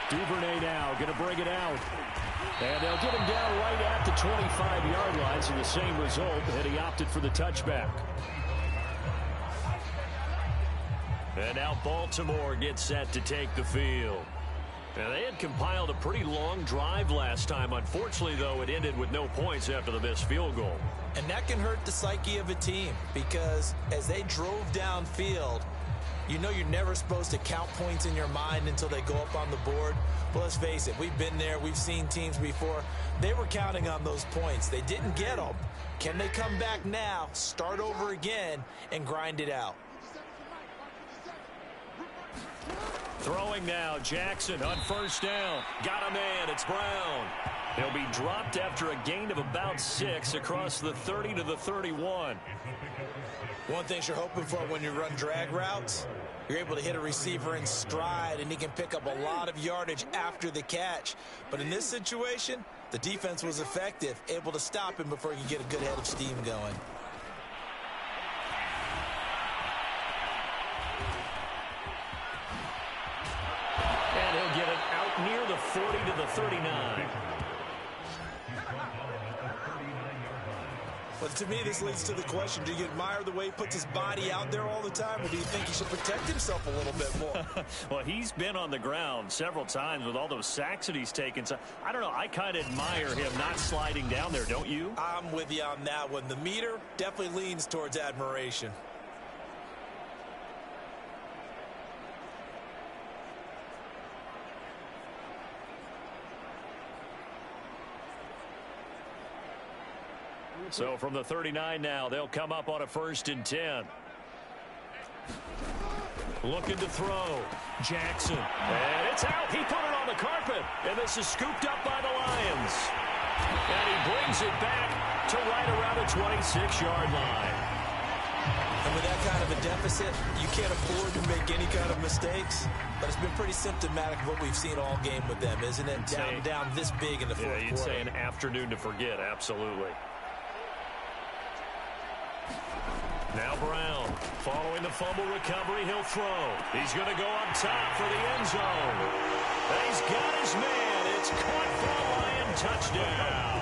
C: Duvernay now going to bring it out. And they'll get him down right at the 25-yard line, so the same result, and he opted for the touchback.
A: And now Baltimore gets set to take the field. Now, they had compiled a pretty long drive last time. Unfortunately, though, it ended with no points after the missed field goal.
B: And that can hurt the psyche of a team because as they drove downfield, you know you're never supposed to count points in your mind until they go up on the board. But let's face it, we've been there. We've seen teams before. They were counting on those points. They didn't get them. Can they come back now, start over again, and grind it out?
A: Throwing now, Jackson on first down. Got a man, it's Brown. He'll be dropped after a gain of about 6 across the 30 to the 31.
B: One thing you're hoping for when you run drag routes, you're able to hit a receiver in stride, and he can pick up a lot of yardage after the catch. But in this situation, the defense was effective, able to stop him before he could get a good head of steam going.
A: And he'll get it out near the 40 to the 39.
B: But to me, this leads to the question, do you admire the way he puts his body out there all the time, or do you think he should protect himself a little bit more?
A: Well, he's been on the ground several times with all those sacks that he's taken. So I don't know. I kind of admire him not sliding down there, don't you?
B: I'm with you on that one. The meter definitely leans towards admiration.
A: So from the 39 now, they'll come up on a 1st and 10. Looking to throw. Jackson. And it's out. He put it on the carpet. And this is scooped up by the Lions. And he brings it back to right around the 26-yard line.
B: And with that kind of a deficit, you can't afford to make any kind of mistakes. But it's been pretty symptomatic of what we've seen all game with them, isn't it? Down this big in the fourth quarter.
A: You'd say an afternoon to forget. Absolutely. Now Brown, following the fumble recovery, he'll throw. He's going to go up top for the end zone. And he's got his man. It's caught for a Lion touchdown.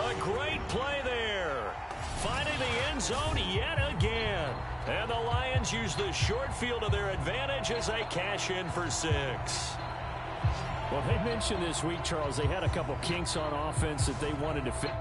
A: A great play there. Finding the end zone yet again. And the Lions use the short field to their advantage as they cash in for 6.
C: Well, they mentioned this week, Charles, they had a couple kinks on offense that they wanted to fix.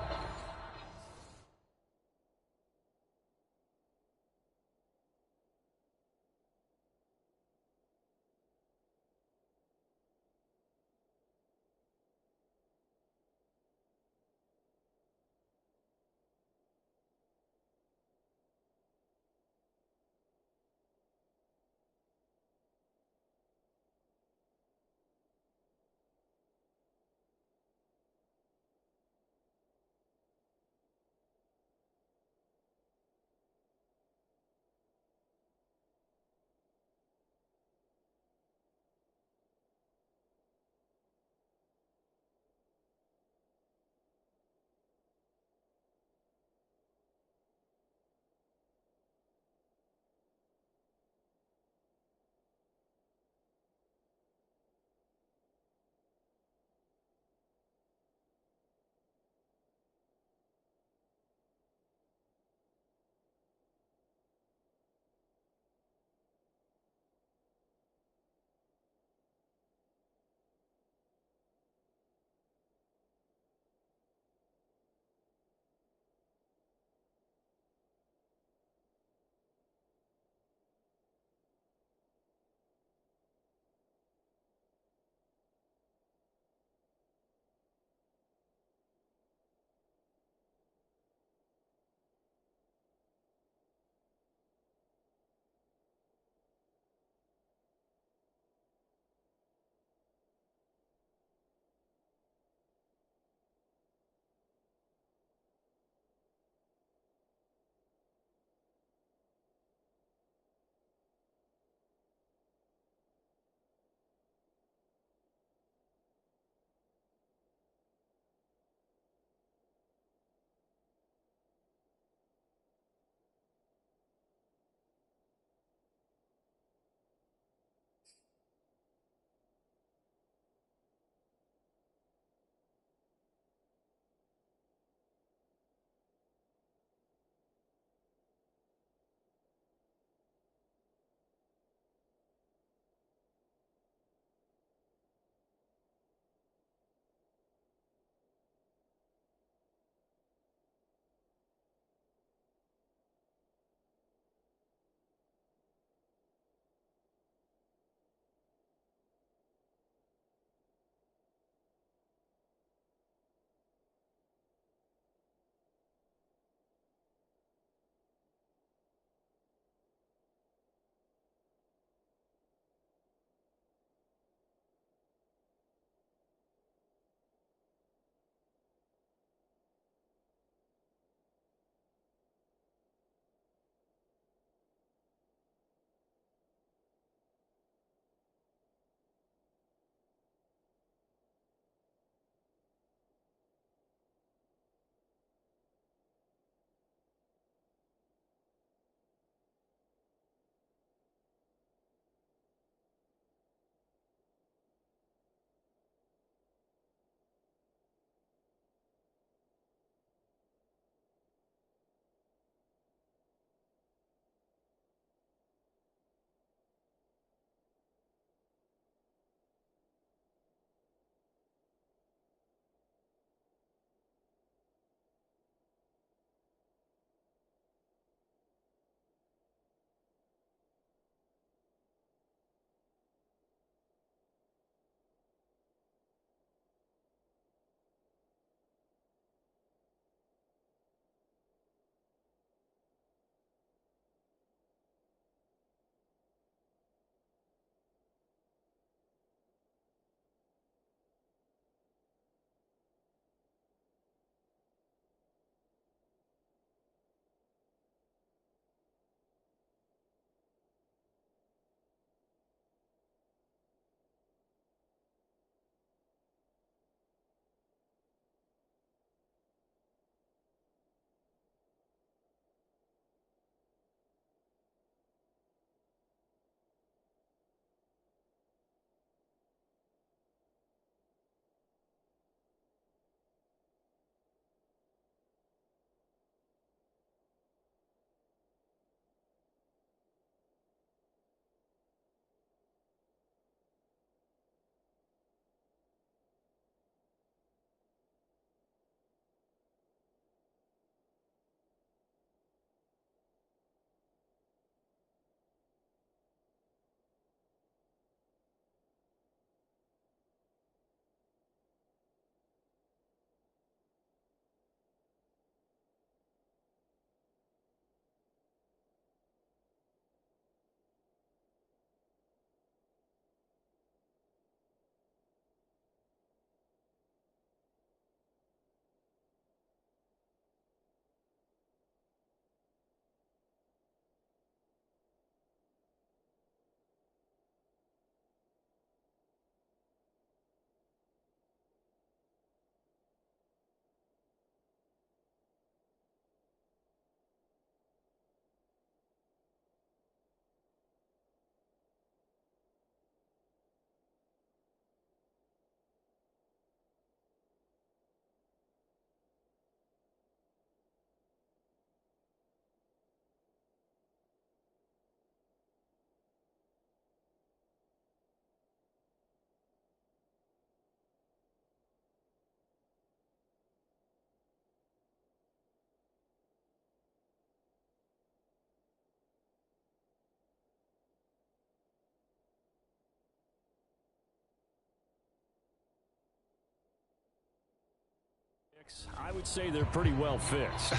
C: I would say they're pretty well fixed.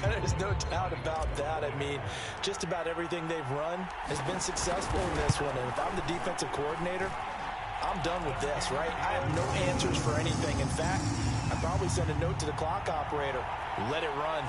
B: There's no doubt about that. I mean, just about everything they've run has been successful in this one. And if I'm the defensive coordinator, I'm done with this, right? I have no answers for anything. In fact, I'd probably send a note to the clock operator. Let it run.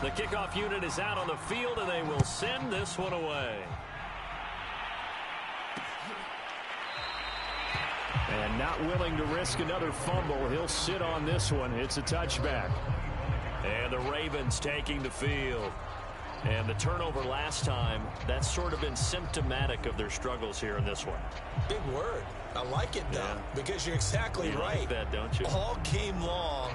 A: The kickoff unit is out on the field, and they will send this one away.
C: And not willing to risk another fumble, he'll sit on this one. It's a touchback.
A: And the Ravens taking the field. And the turnover last time, that's sort of been symptomatic of their struggles here in this one.
B: Big word. I like it, though, because you're exactly right.
A: You like that, don't you?
B: All game long,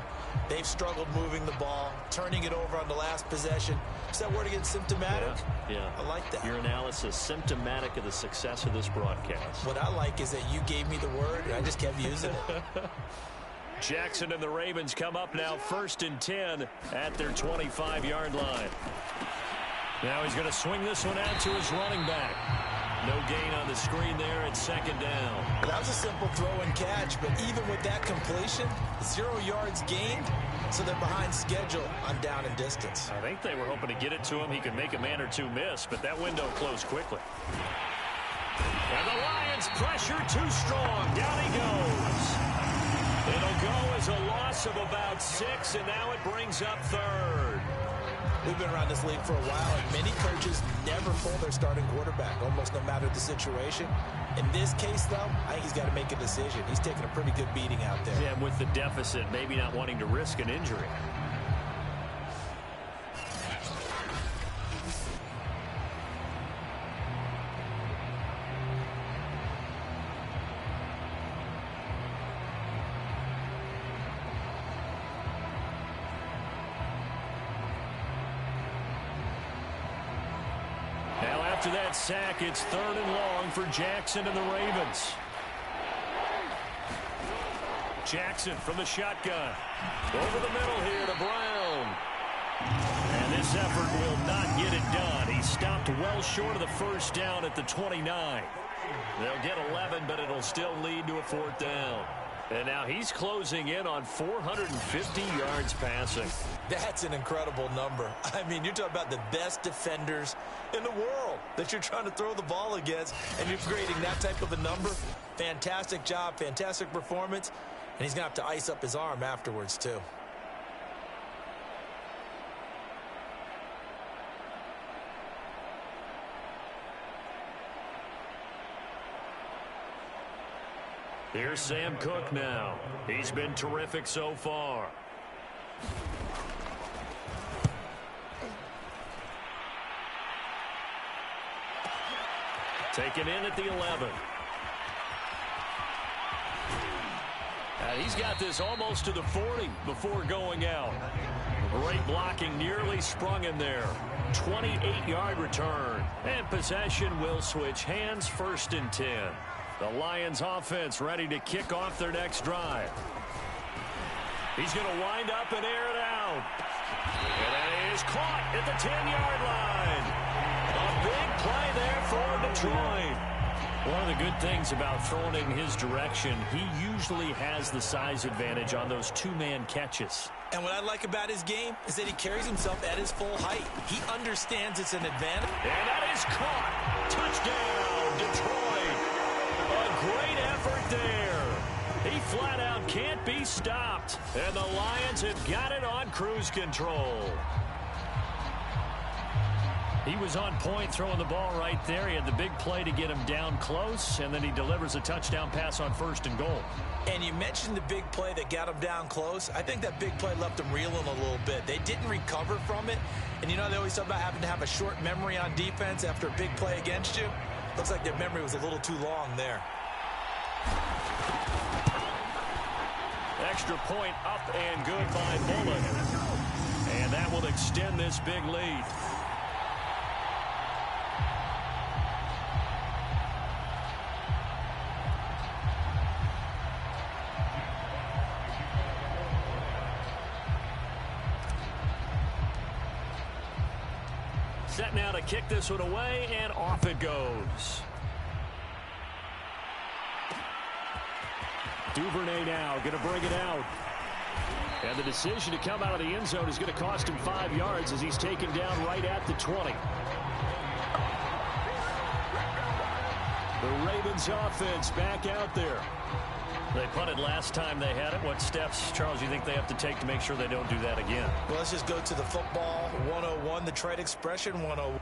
B: they've struggled moving the ball, turning it over on the last possession. Is that word again, symptomatic?
A: Yeah.
B: I like that.
A: Your analysis, symptomatic of the success of this broadcast.
B: What I like is that you gave me the word, and I just kept using it.
A: Jackson and the Ravens come up now 1st and 10 at their 25-yard line. Now he's going to swing this one out to his running back. No gain on the screen there at 2nd down.
B: That was a simple throw and catch, but even with that completion, 0 yards gained, so they're behind schedule on down and distance.
A: I think they were hoping to get it to him. He could make a man or two miss, but that window closed quickly. And the Lions pressure too strong. Down he goes. It'll go as a loss of about 6, and now it brings up 3rd.
B: We've been around this league for a while, and many coaches never pull their starting quarterback, almost no matter the situation. In this case, though, I think he's got to make a decision. He's taking a pretty good beating out there.
A: Yeah, with the deficit, maybe not wanting to risk an injury. After that sack, it's 3rd and long for Jackson and the Ravens. Jackson from the shotgun. Over the middle here to Brown. And this effort will not get it done. He stopped well short of the 1st down at the 29. They'll get 11, but it'll still lead to a 4th down. And now he's closing in on 450 yards passing.
B: That's an incredible number. I mean, you're talking about the best defenders in the world that you're trying to throw the ball against, and you're creating that type of a number. Fantastic job, fantastic performance, and he's going to have to ice up his arm afterwards, too.
A: Here's Sam Cook now. He's been terrific so far. Taken in at the 11. He's got this almost to the 40 before going out. Great blocking, nearly sprung him there. 28-yard return. And possession will switch hands, 1st and 10. The Lions offense ready to kick off their next drive. He's going to wind up and air it out. And that is caught at the 10-yard line. A big play there for Detroit. One of the good things about throwing in his direction, he usually has the size advantage on those 2-man catches.
B: And what I like about his game is that he carries himself at his full height. He understands it's an advantage.
A: And that is caught. Touchdown, Detroit. A great effort there. He flat out can't be stopped. And the Lions have got it on cruise control. He was on point throwing the ball right there. He had the big play to get him down close, and then he delivers a touchdown pass on 1st and goal.
B: And you mentioned the big play that got him down close. I think that big play left him reeling a little bit. They didn't recover from it. And you know, they always talk about having to have a short memory on defense after a big play against you. Looks like their memory was a little too long there.
A: Extra point up and good by Bullock. And that will extend this big lead. Set now to kick this one away, and off it goes. Duvernay now going to bring it out. And the decision to come out of the end zone is going to cost him 5 yards as he's taken down right at the 20. The Ravens offense back out there. They punted last time they had it. What steps, Charles, you think they have to take to make sure they don't do that again?
B: Well, let's just go to the football 101, the trade expression 101.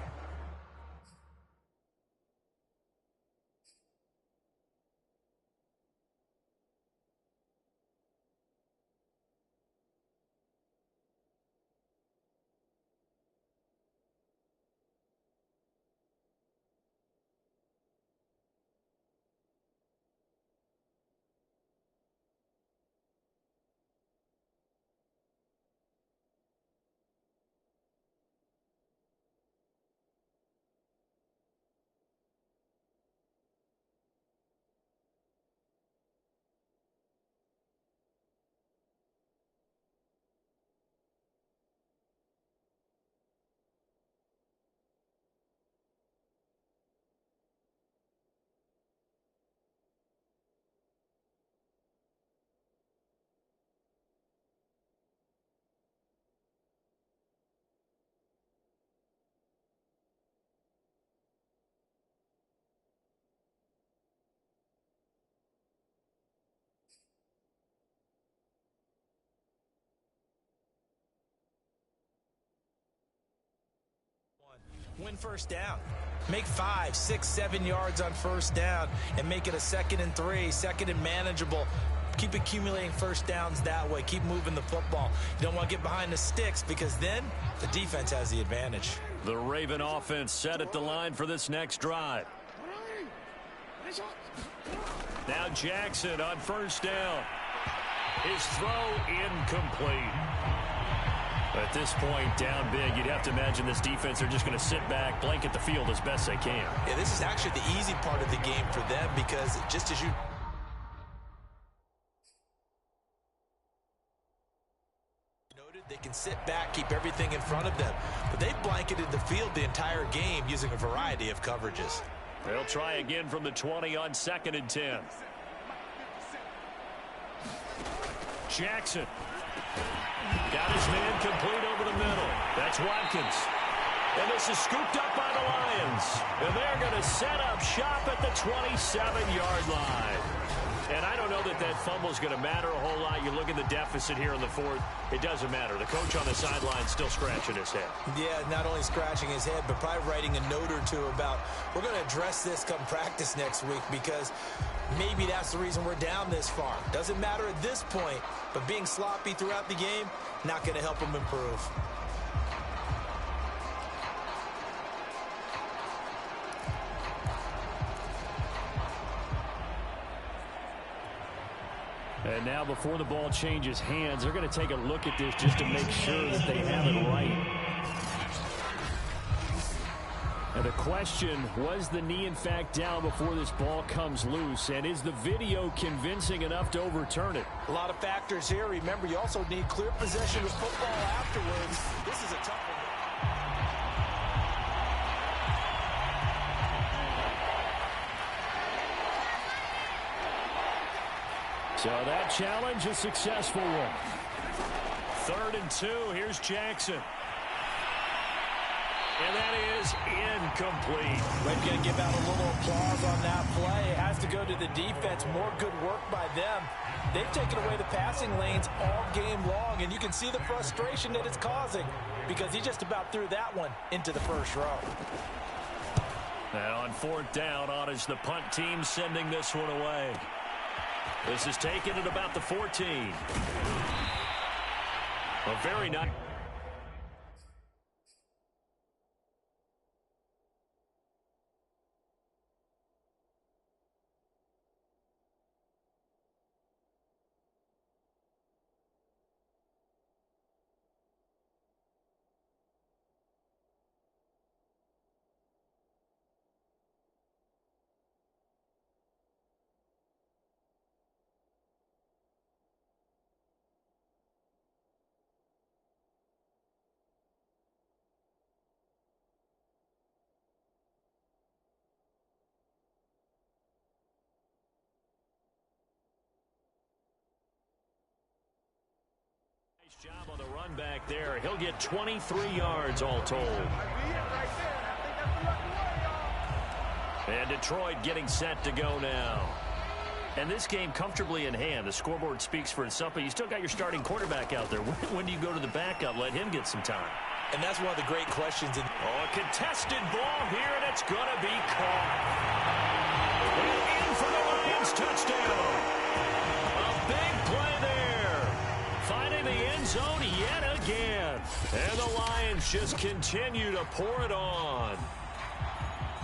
B: Win first down. Make 5, 6, 7 yards on first down and make it a 2nd and 3, 2nd and manageable. Keep accumulating first downs that way. Keep moving the football. You don't want to get behind the sticks because then the defense has the advantage.
A: The Raven offense set at the line for this next drive. Now Jackson on first down. His throw incomplete. At this point, down big, you'd have to imagine this defense are just going to sit back, blanket the field as best they can.
B: Yeah, this is actually the easy part of the game for them because just as you noted, they can sit back, keep everything in front of them. But they've blanketed the field the entire game using a variety of coverages.
A: They'll try again from the 20 on 2nd and 10. Jackson. Got his man complete over the middle. That's Watkins. And this is scooped up by the Lions. And they're going to set up shop at the 27-yard line. And I don't know that that fumble is going to matter a whole lot. You look at the deficit here in the 4th. It doesn't matter. The coach on the sideline still scratching his head.
B: Yeah, not only scratching his head, but probably writing a note or two about, we're going to address this come practice next week because maybe that's the reason we're down this far. Doesn't matter at this point, but being sloppy throughout the game, not going to help him improve.
C: And now before the ball changes hands, they're going to take a look at this just to make sure that they have it right. And the question, was the knee in fact down before this ball comes loose? And is the video convincing enough to overturn it?
B: A lot of factors here. Remember, you also need clear possession of football afterwards. This is a tough one.
C: So that challenge, a successful one.
A: 3rd and 2. Here's Jackson. And that is incomplete.
B: We're going to give out a little applause on that play. It has to go to the defense. More good work by them. They've taken away the passing lanes all game long, and you can see the frustration that it's causing because he just about threw that one into the first row.
A: And on 4th down, on is the punt team sending this one away. This is taken at about the 14. A very nice. Job on the run back there. He'll get 23 yards all told. And Detroit getting set to go now. And this game comfortably in hand. The scoreboard speaks for itself, but you still got your starting quarterback out there. When do you go to the backup? Let him get some time.
B: And that's one of the great questions.
A: Oh, a contested ball here, and it's going to be caught. And in for the Lions touchdown. A big play there. Finding the end zone yet again. And the Lions just continue to pour it on.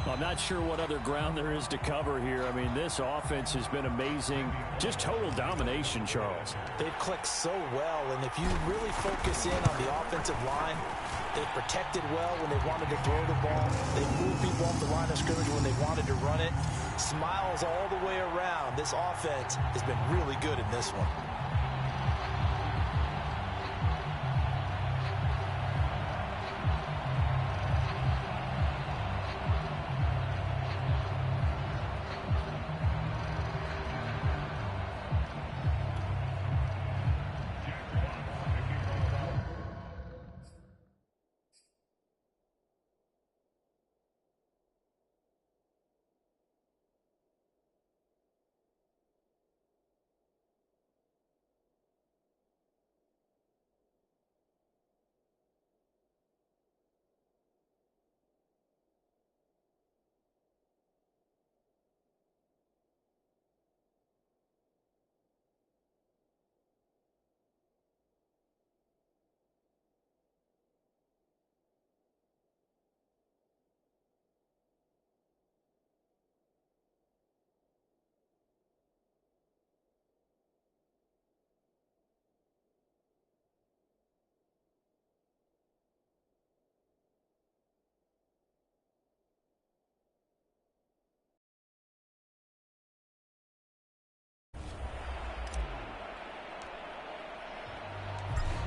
C: I'm not sure what other ground there is to cover here. I mean, this offense has been amazing. Just total domination, Charles.
B: They've clicked so well, and if you really focus in on the offensive line, they've protected well when they wanted to throw the ball. They've moved people off the line of scrimmage when they wanted to run it. Smiles all the way around. This offense has been really good in this one.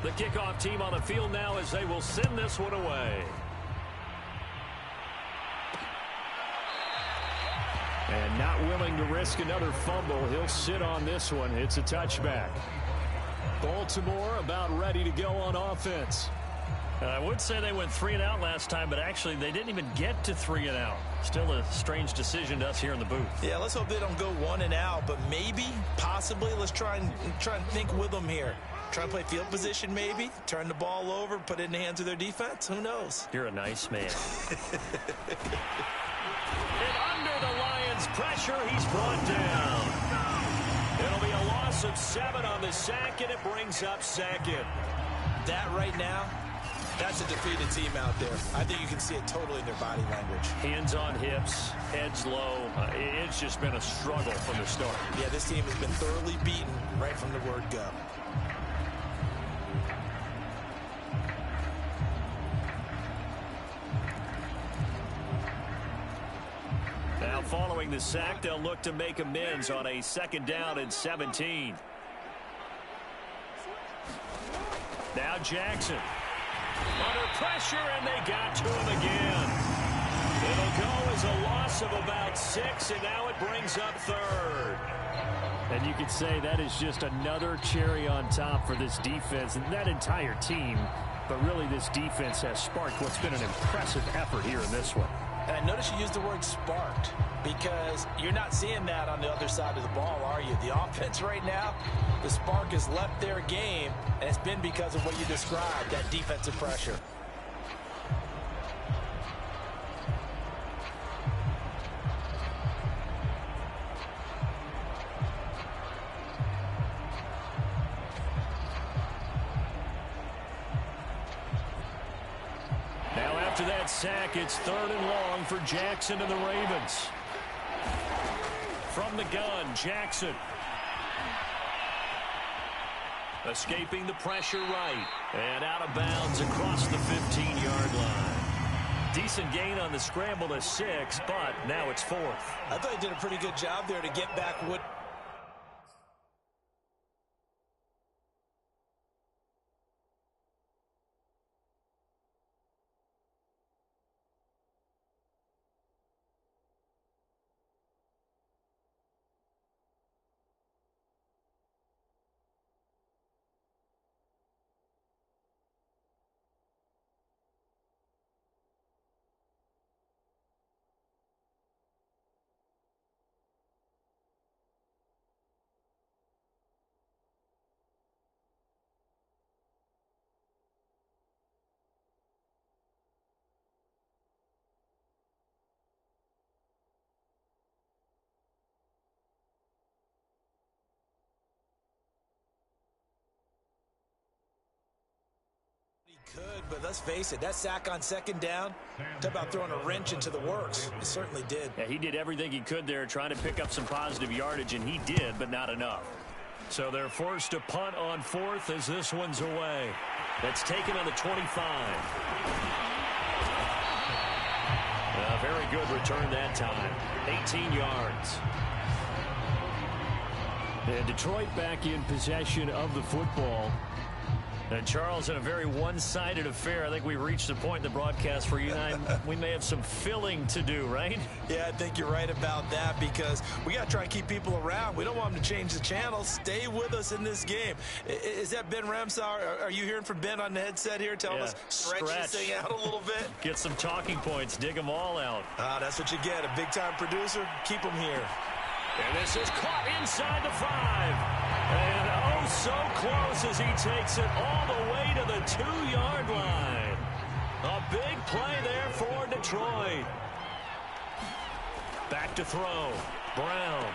A: The kickoff team on the field now as they will send this one away.
C: And not willing to risk another fumble. He'll sit on this one. It's a touchback. Baltimore about ready to go on offense.
A: I would say they went 3 and out last time, but actually they didn't even get to 3 and out. Still a strange decision to us here in the booth.
B: Yeah, let's hope they don't go 1 and out, but maybe, possibly, let's try and think with them here. Try and play field position maybe, turn the ball over, put it in the hands of their defense. Who knows?
A: You're a nice man. And under the Lions' pressure, he's brought down. It'll be a loss of 7 on the sack, and it brings up second.
B: That right now, that's a defeated team out there. I think you can see it totally in their body language.
A: Hands on hips, heads low. It's just been a struggle from the start.
B: Yeah, this team has been thoroughly beaten right from the word go.
A: Now following the sack, they'll look to make amends on a 2nd down and 17. Now Jackson. Under pressure, and they got to him again. It'll go as a loss of about 6, and now it brings up 3rd.
C: And you could say that is just another cherry on top for this defense and that entire team. But really, this defense has sparked what's been an impressive effort here in this one.
B: And I notice you used the word sparked because you're not seeing that on the other side of the ball, are you? The offense right now, the spark has left their game, and it's been because of what you described, that defensive pressure.
A: After that sack, it's 3rd and long for Jackson and the Ravens. From the gun, Jackson. Escaping the pressure right. And out of bounds across the 15-yard line. Decent gain on the scramble to 6, but now it's 4th.
B: I thought he did a pretty good job there to get back what... Could, but let's face it, that sack on second down, talk about throwing a wrench into the works. It certainly did.
A: Yeah, he did everything he could there trying to pick up some positive yardage, and he did, but not enough. So they're forced to punt on fourth as this one's away. That's taken on the 25. A very good return that time. 18 yards.
C: And Detroit back in possession of the football.
A: And Charles, in a very one-sided affair, I think we reached the point in the broadcast for you and I, we may have some filling to do, right?
B: Yeah, I think you're right about that because we got to try and keep people around. We don't want them to change the channel. Stay with us in this game. Is that Ben Ramsauer? Are you hearing from Ben on the headset here telling us stretch this thing out a little bit?
A: Get some talking points. Dig them all out.
B: That's what you get. A big-time producer. Keep them here.
A: And this is caught inside the 5. And oh, so close as he takes it all the way to the 2-yard line. A big play there for Detroit. Back to throw. Brown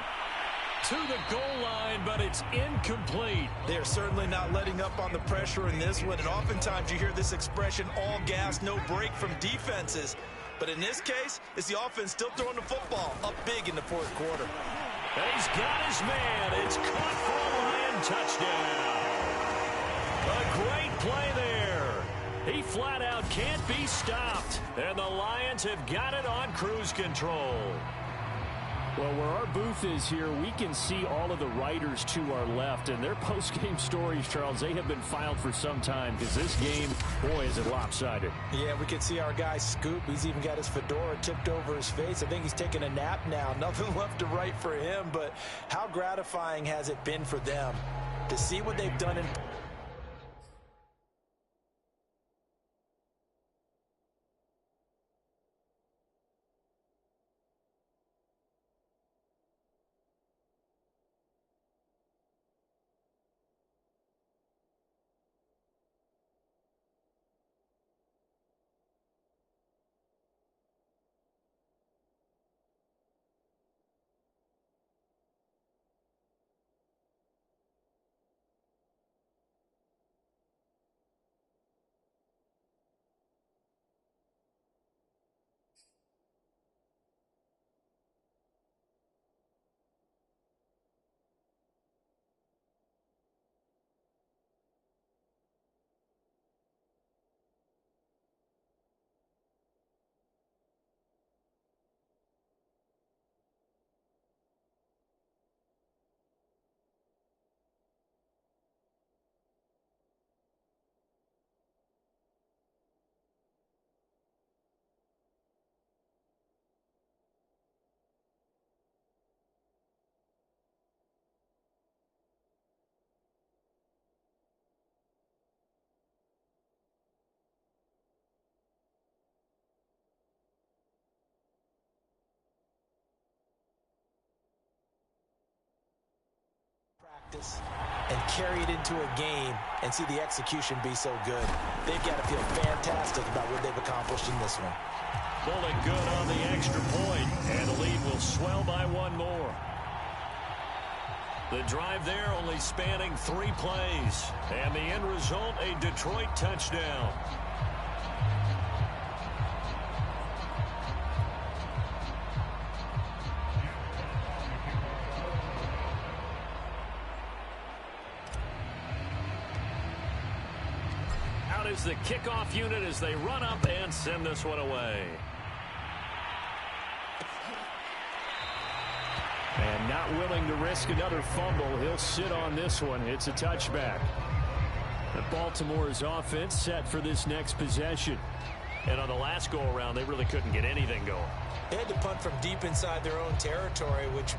A: to the goal line, but it's incomplete.
B: They're certainly not letting up on the pressure in this one. And oftentimes you hear this expression, all gas, no break from defenses. But in this case, it's the offense still throwing the football up big in the fourth quarter.
A: And he's got his man. It's caught for a Lion touchdown. A great play there. He flat out can't be stopped. And the Lions have got it on cruise control.
C: Well, where our booth is here, we can see all of the writers to our left. And their post-game stories, Charles, they have been filed for some time because this game, boy, is it lopsided.
B: Yeah, we can see our guy Scoop. He's even got his fedora tipped over his face. I think he's taking a nap now. Nothing left to write for him, but how gratifying has it been for them to see what they've done in practice and carry it into a game and see the execution be so good. They've got to feel fantastic about what they've accomplished in this one.
A: Pulling good on the extra point, and the lead will swell by one more. The drive there only spanning 3 plays, and the end result, a Detroit touchdown. Out is the kickoff unit as they run up and send this one away.
C: And not willing to risk another fumble, he'll sit on this one. It's a touchback. The Baltimore's offense set for this next possession.
A: And on the last go-around, they really couldn't get anything going.
B: They had to punt from deep inside their own territory, which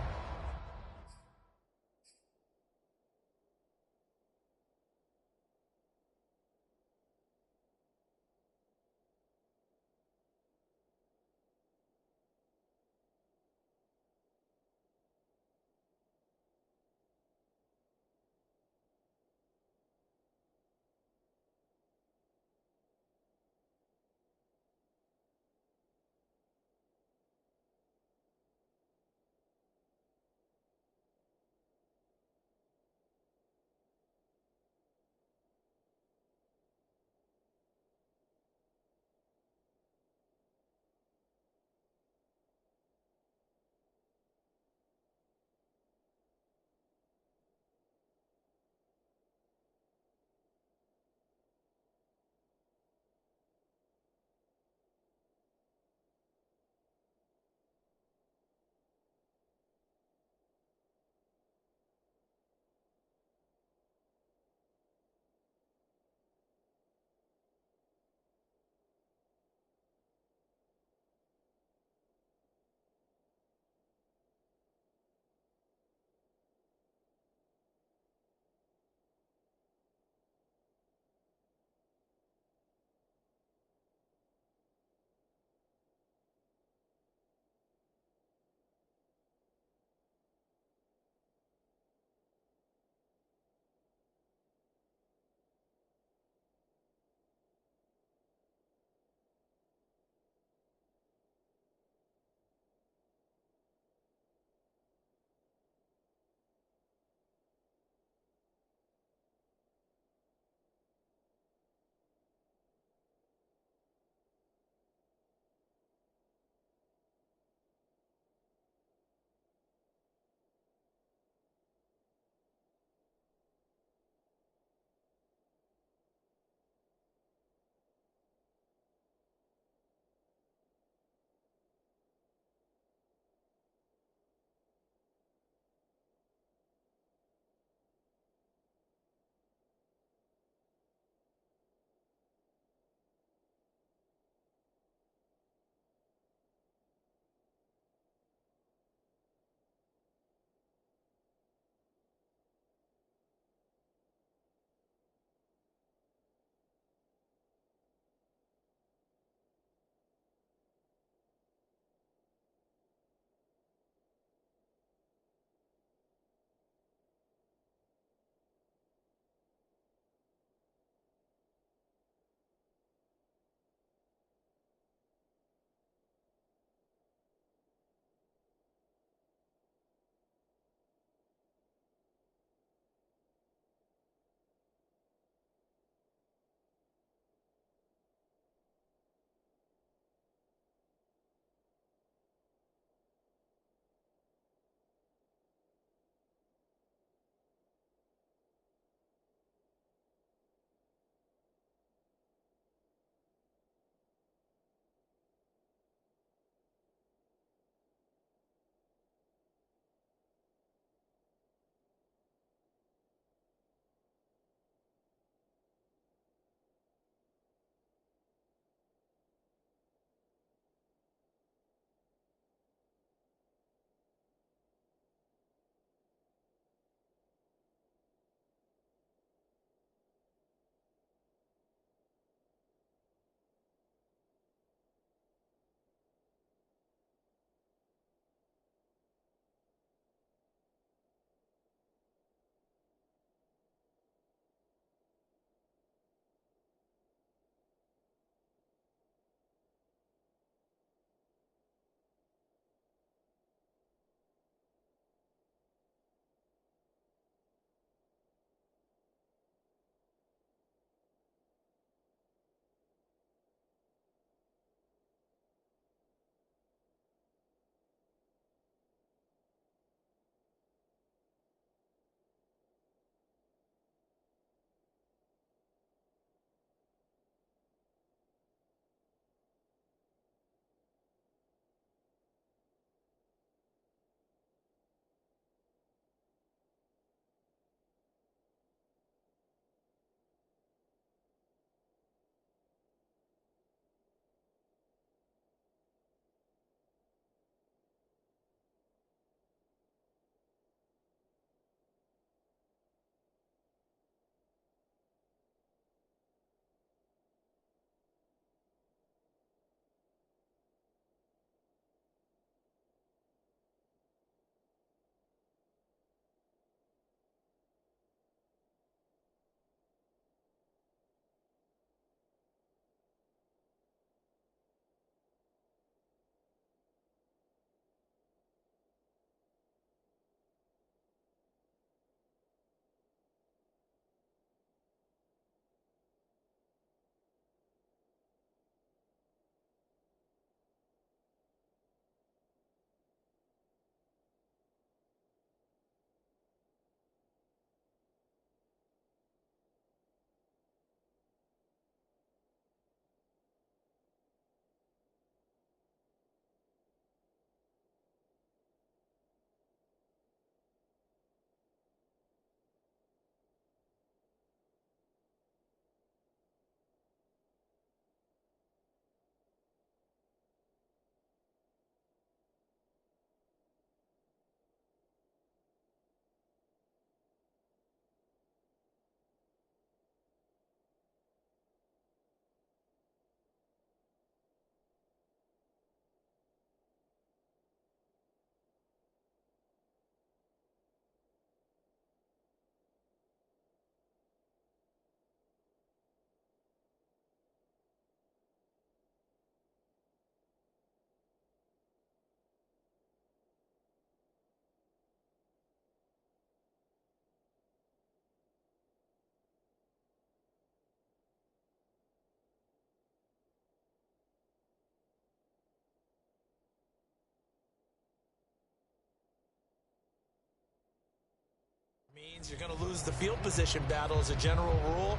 B: You're going to lose the field position battle as a general rule.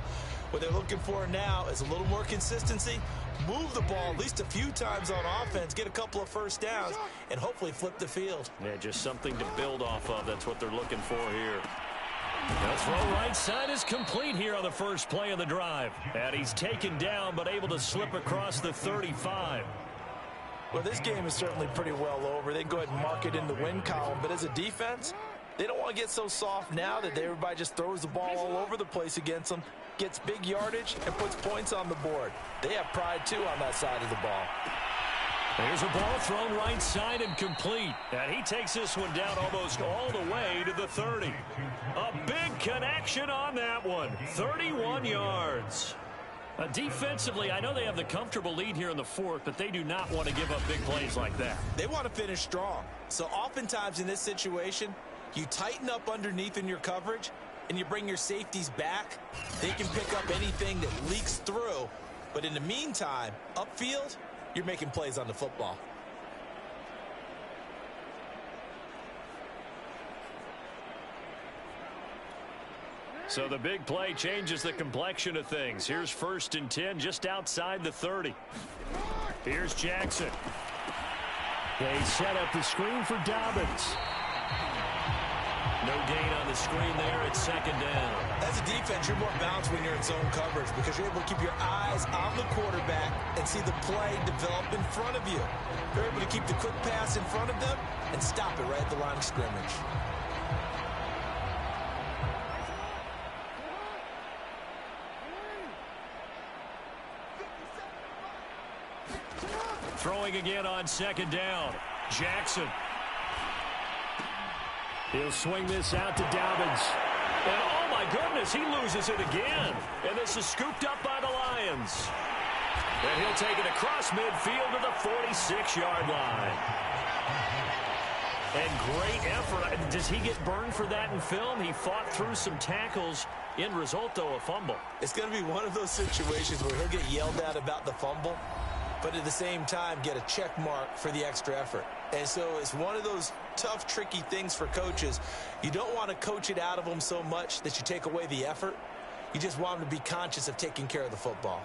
B: What they're looking for now is a little more consistency, move the ball at least a few times on offense, get a couple of first downs, and hopefully flip the field.
A: Yeah, just something to build off of. That's what they're looking for here. The throw right side is complete here on the first play of the drive. And he's taken down but able to slip across the 35.
B: Well, this game is certainly pretty well over. They can go ahead and mark it in the win column. But as a defense, they don't want to get so soft now that everybody just throws the ball all over the place against them, gets big yardage, and puts points on the board. They have pride, too, on that side of the ball.
A: There's a ball thrown right side and complete. And he takes this one down almost all the way to the 30. A big connection on that one. 31 yards. Defensively, I know they have the comfortable lead here in the fourth, but they do not want to give up big plays like that.
B: They want to finish strong. So oftentimes in this situation, you tighten up underneath in your coverage, and you bring your safeties back. They can pick up anything that leaks through. But in the meantime, upfield, you're making plays on the football.
A: So the big play changes the complexion of things. Here's 1st and 10 just outside the 30. Here's Jackson.
C: They set up the screen for Dobbins.
A: No gain on the screen there at 2nd down.
B: As a defense, you're more balanced when you're in zone coverage because you're able to keep your eyes on the quarterback and see the play develop in front of you. You're able to keep the quick pass in front of them and stop it right at the line of scrimmage.
A: Throwing again on 2nd down. Jackson.
C: He'll swing this out to Dobbins.
A: And oh my goodness, he loses it again. And this is scooped up by the Lions. And he'll take it across midfield to the 46-yard line. And great effort. Does he get burned for that in film? He fought through some tackles. End result, though, a fumble.
B: It's going to be one of those situations where he'll get yelled at about the fumble, but at the same time get a check mark for the extra effort. And so it's one of those tough, tricky things for coaches. You don't want to coach it out of them so much that you take away the effort. You just want them to be conscious of taking care of the football.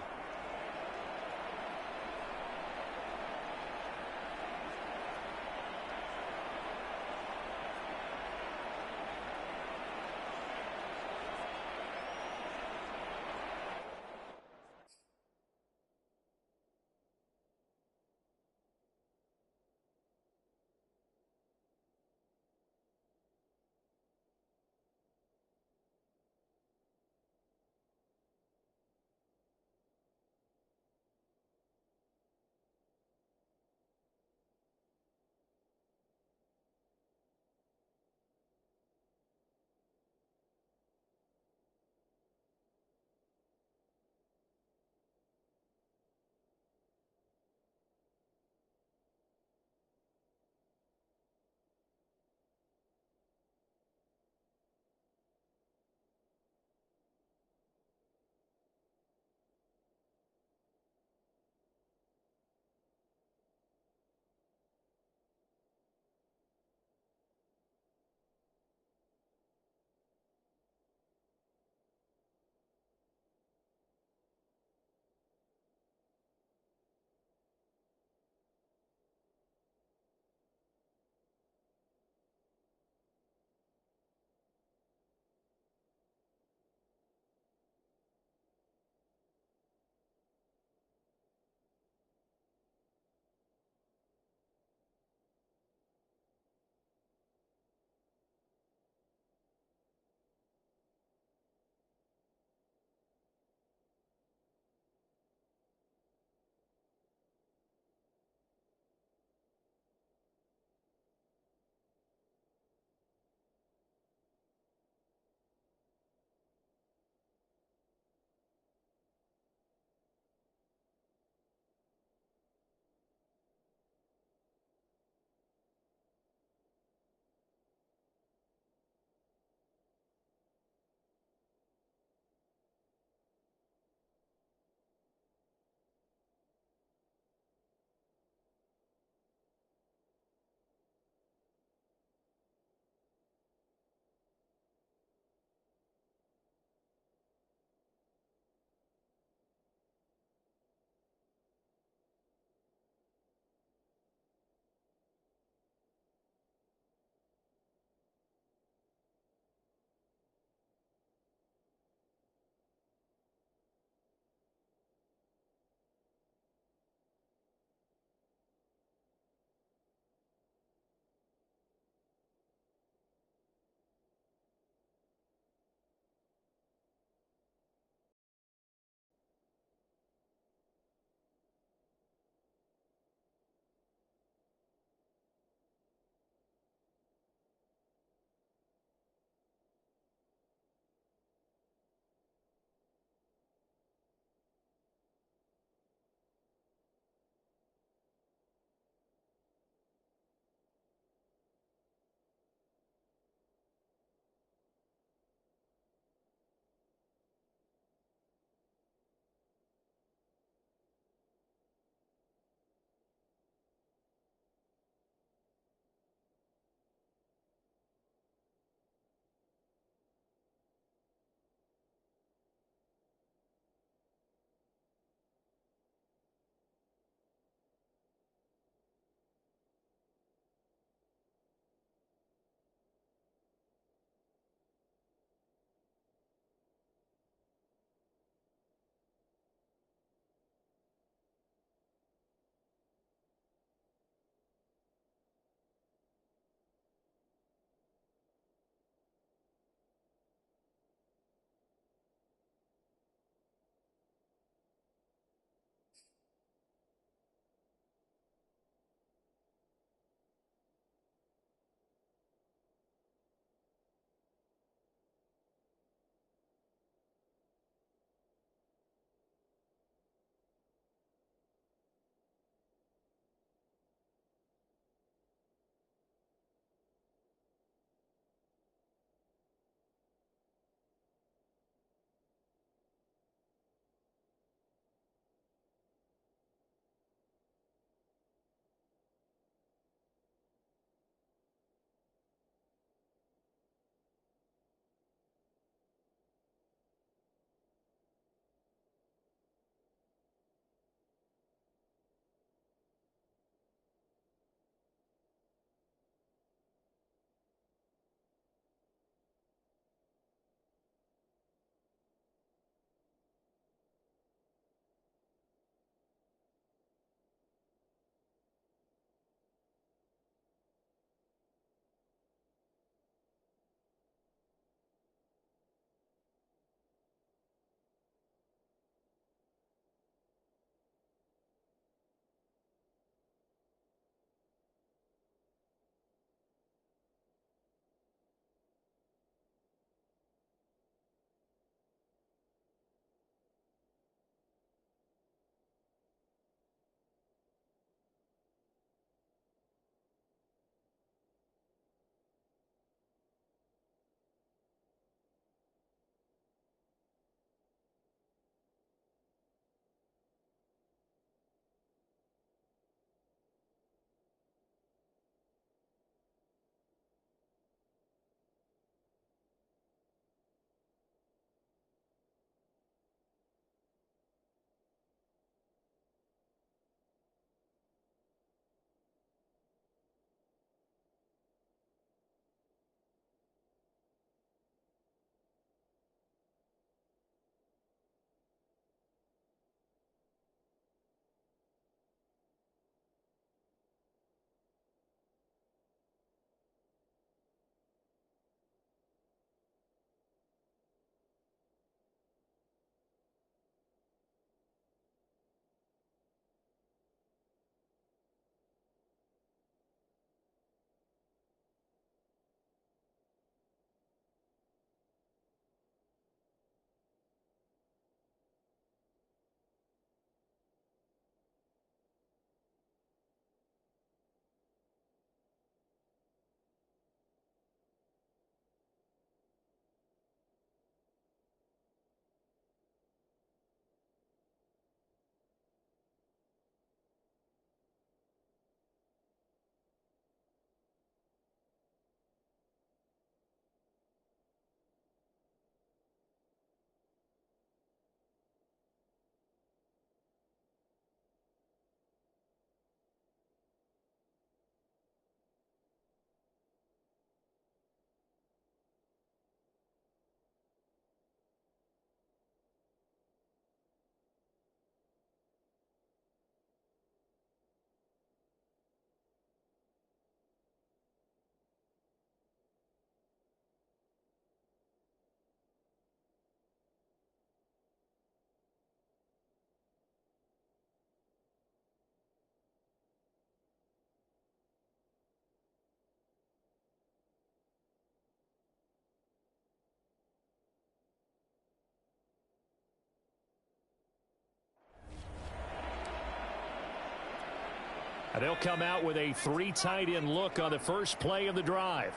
C: And they'll come out with a 3 tight end look on the first play of the drive.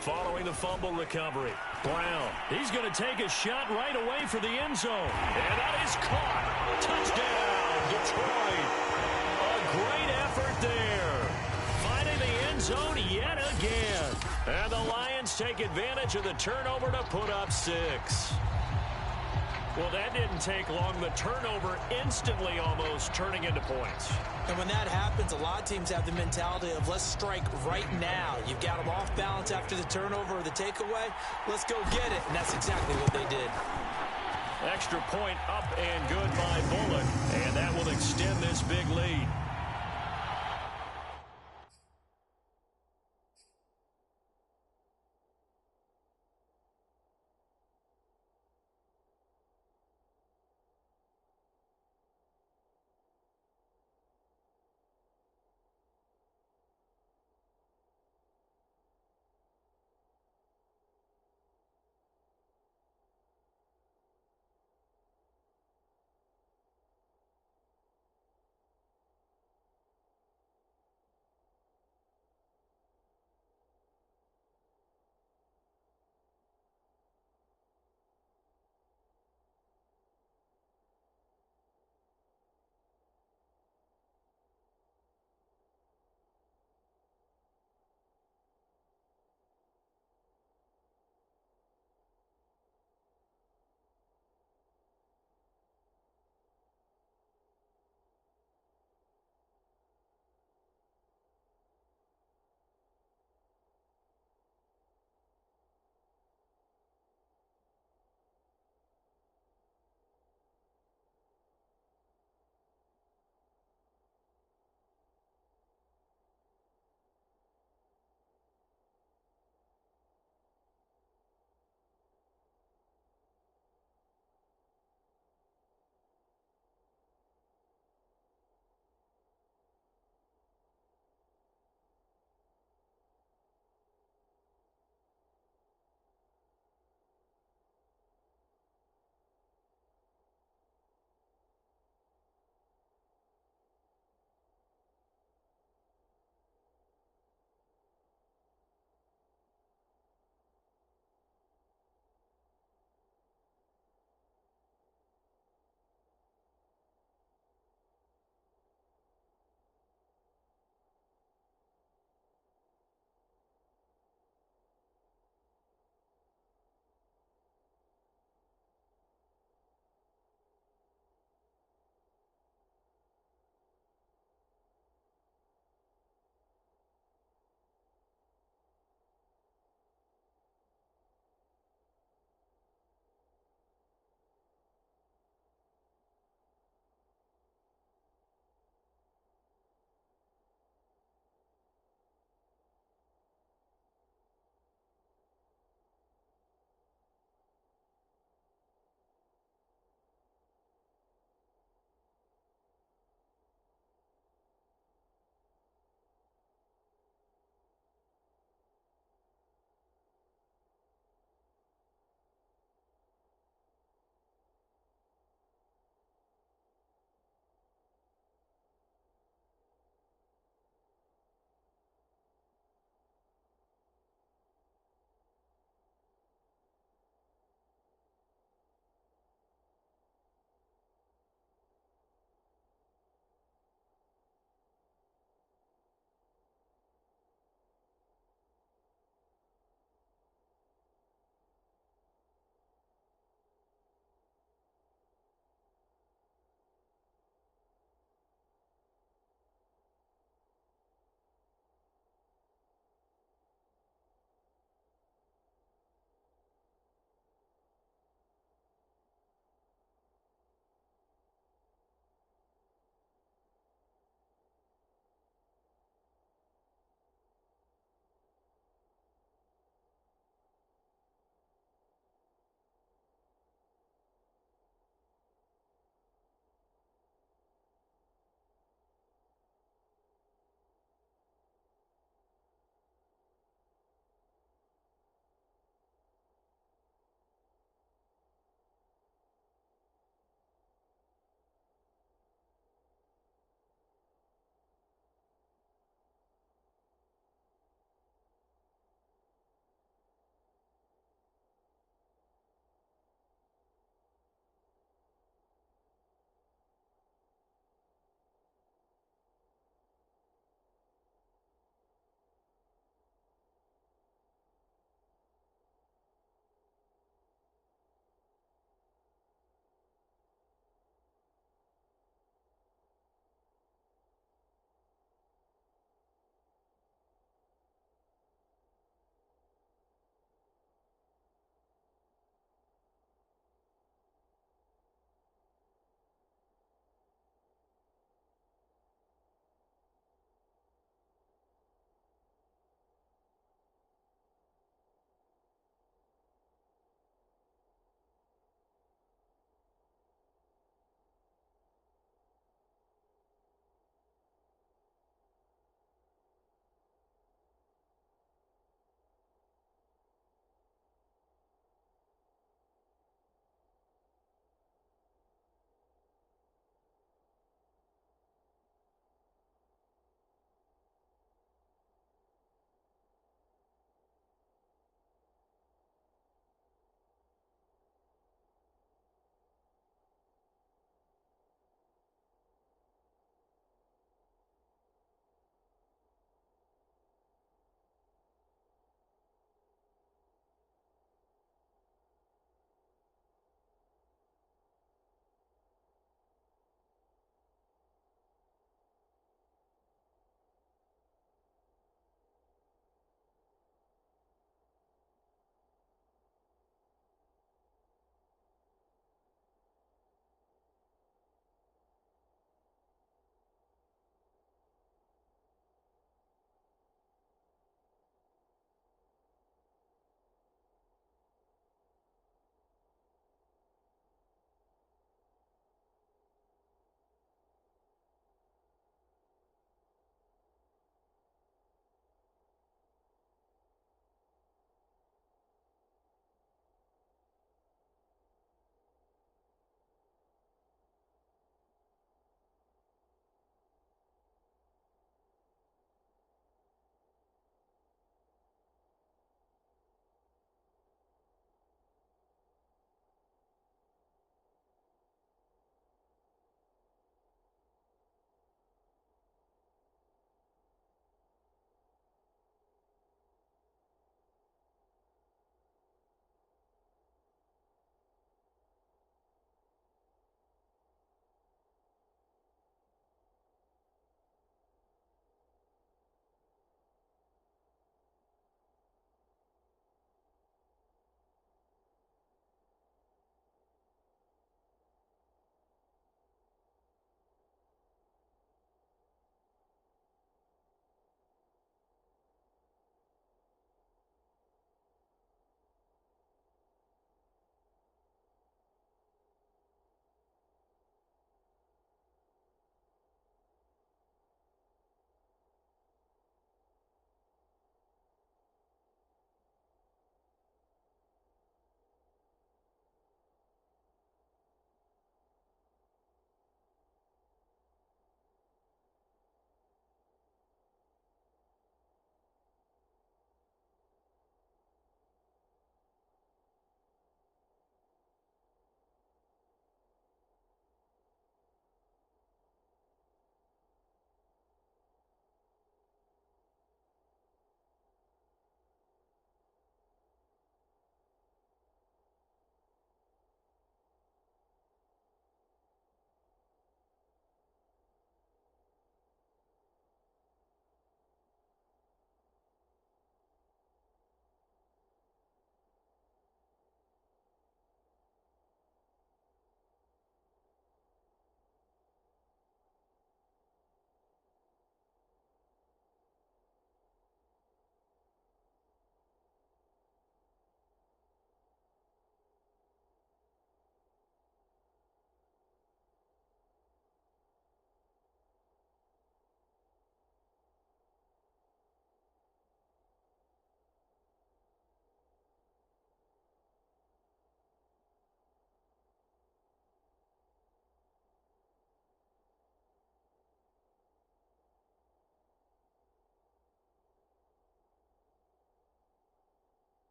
A: Following the fumble recovery, Brown. He's going to take a shot right away for the end zone. And that is caught. Touchdown, Detroit. A great effort there. Finding the end zone yet again. And the Lions take advantage of the turnover to put up 6. Well, that didn't take long. The turnover instantly almost turning into points.
B: And when that happens, a lot of teams have the mentality of let's strike right now. You've got them off balance after the turnover or the takeaway. Let's go get it. And that's exactly what they did.
A: Extra point up and good by Bullock. And that will extend this big lead.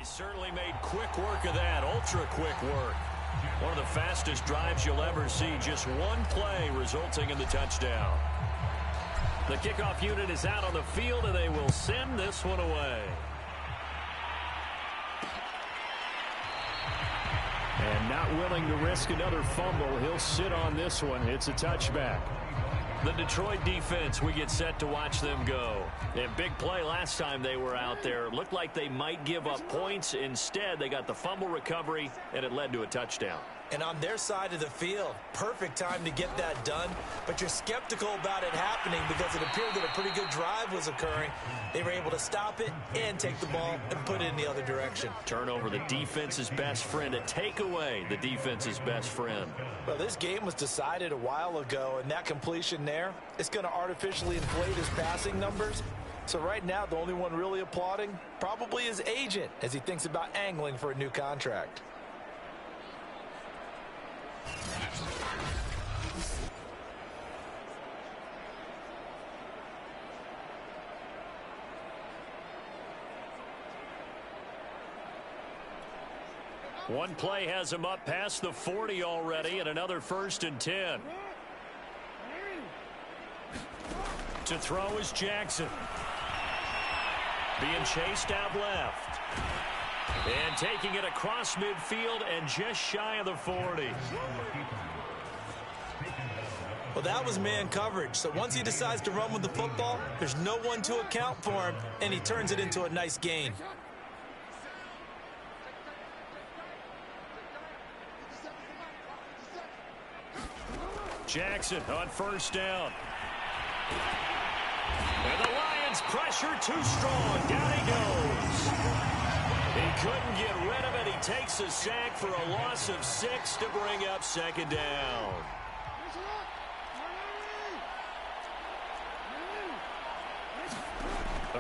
A: They certainly made quick work of that, ultra-quick work. One of the fastest drives you'll ever see, just one play resulting in the touchdown. The kickoff unit is out on the field, and they will send this one away.
C: And not willing to risk another fumble, he'll sit on this one. It's a touchback.
A: The Detroit defense, we get set to watch them go. A big play last time they were out there. Looked like they might give up points. Instead, they got the fumble recovery, and it led to a touchdown.
B: And on their side of the field, perfect time to get that done. But you're skeptical about it happening because it appeared that a pretty good drive was occurring. They were able to stop it and take the ball and put it in the other direction.
A: Turnover, the defense's best friend. A takeaway, the defense's best friend.
B: Well, this game was decided a while ago, and that completion there, it's going to artificially inflate his passing numbers. So right now, the only one really applauding probably his agent as he thinks about angling for a new contract.
A: One play has him up past the 40 already, and another 1st and 10. To throw is Jackson. Being chased out left. And taking it across midfield and just shy of the 40.
B: Well, that was man coverage. So once he decides to run with the football, there's no one to account for him, and he turns it into a nice gain.
A: Jackson on 1st down. And the Lions pressure too strong. Down he goes. He couldn't get rid of it. He takes a sack for a loss of 6 to bring up 2nd down.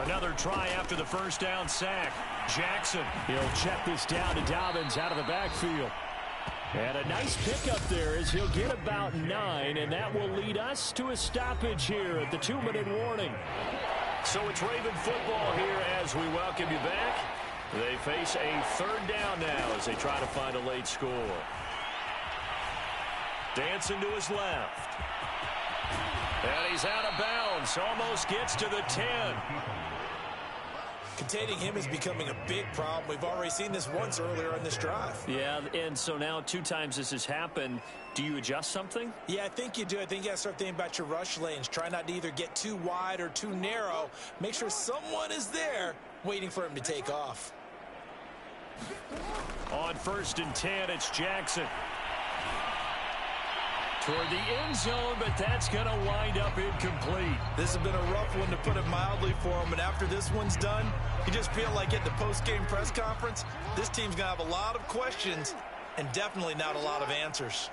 A: Another try after the 1st down sack. Jackson.
C: He'll check this down to Dobbins out of the backfield. And a nice pickup there as he'll get about 9, and that will lead us to a stoppage here at the 2-minute warning.
A: So it's Raven football here as we welcome you back. They face a 3rd down now as they try to find a late score. Dancing to his left. And he's out of bounds. Almost gets to the 10.
B: Containing him is becoming a big problem. We've already seen this once earlier in this drive.
A: Yeah, and so now 2 times this has happened. Do you adjust something?
B: Yeah, I think you do. I think you got to start thinking about your rush lanes. Try not to either get too wide or too narrow. Make sure someone is there waiting for him to take off.
A: On 1st and 10, it's Jackson. Toward the end zone, but that's going to wind up incomplete.
B: This has been a rough one, to put it mildly, for him. And after this one's done, you just feel like at the post-game press conference, this team's going to have a lot of questions and definitely not a lot of answers.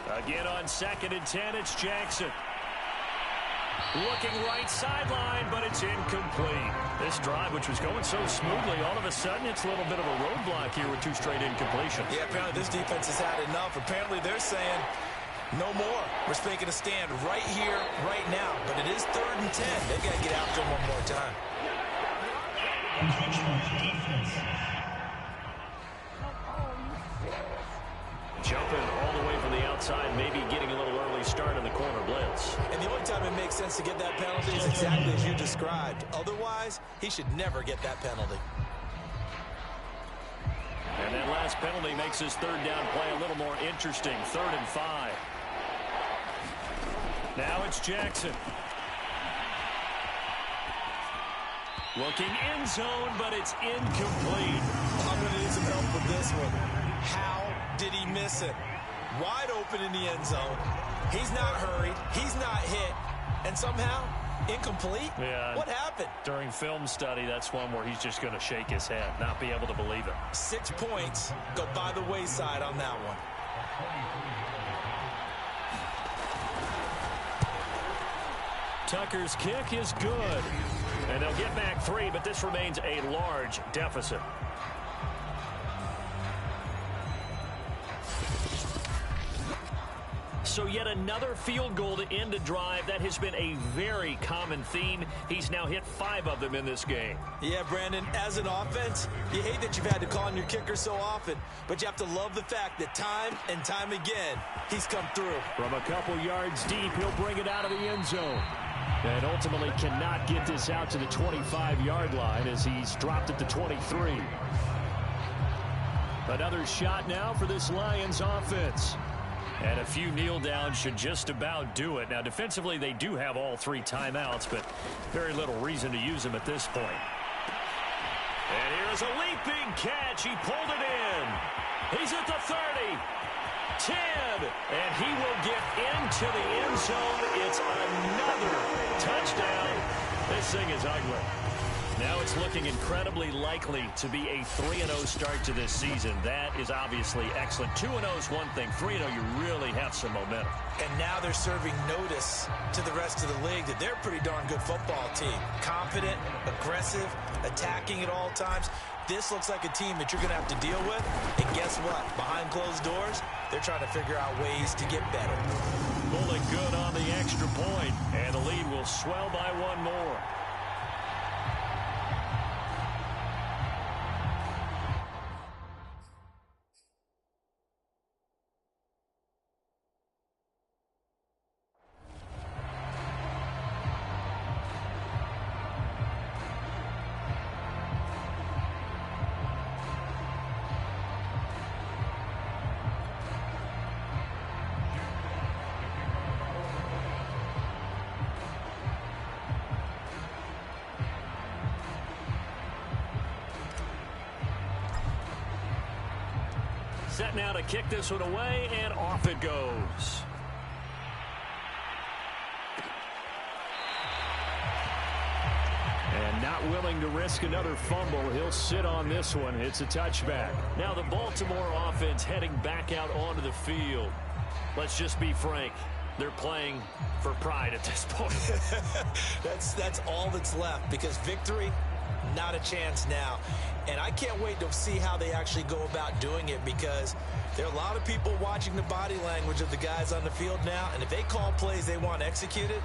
A: Again on 2nd and 10, it's Jackson. Looking right sideline, but it's incomplete. This drive, which was going so smoothly, all of a sudden it's a little bit of a roadblock here with 2 straight incompletions.
B: Yeah, apparently this defense has had enough. Apparently they're saying, no more. We're making a stand right here, right now. But it is 3rd and 10. They've got to get after him one more time.
A: Jumping all the way from the outside, maybe getting a little early start in the corner blitz.
B: And the only time it makes sense to get that penalty is exactly as you described. Otherwise, he should never get that penalty.
A: And that last penalty makes his 3rd down play a little more interesting. 3rd and 5. Now it's Jackson. Looking end zone, but it's incomplete.
B: I'm going to need some help with this one. How did he miss it? Wide open in the end zone. He's not hurried. He's not hit. And somehow, incomplete?
A: Yeah.
B: What happened?
A: During film study, that's one where he's just going to shake his head, not be able to believe it.
B: 6 points go by the wayside on that one.
A: Tucker's kick is good. And they'll get back 3, but this remains a large deficit. So yet another field goal to end a drive. That has been a very common theme. He's now hit 5 of them in this game.
B: Yeah, Brandon, as an offense, you hate that you've had to call on your kicker so often, but you have to love the fact that time and time again, he's come through.
C: From a couple yards deep, he'll bring it out of the end zone. And ultimately cannot get this out to the 25-yard line as he's dropped at the 23. Another shot now for this Lions offense. And a few kneel downs should just about do it. Now, defensively, they do have all 3 timeouts, but very little reason to use them at this point. And here's a leaping catch. He pulled it in. He's at the 30. 10. And he will get into the end zone. It's another touchdown. This thing is ugly. Now it's looking incredibly likely to be a 3-0 start to this season. That is obviously excellent. 2-0 is one thing. 3-0, you really have some momentum.
B: And now they're serving notice to the rest of the league that they're a pretty darn good football team. Confident, aggressive, attacking at all times. This looks like a team that you're going to have to deal with. And guess what? Behind closed doors, they're trying to figure out ways to get better.
A: Pulling good on the extra point, and the lead will swell by 1 more. Set now to kick this one away, and off it goes. And not willing to risk another fumble. He'll sit on this one. It's a touchback. Now the Baltimore offense heading back out onto the field. Let's just be frank. They're playing for pride at this point.
B: That's all that's left, because victory, not a chance now. And I can't wait to see how they actually go about doing it, because there are a lot of people watching the body language of the guys on the field now, and if they call plays they want executed,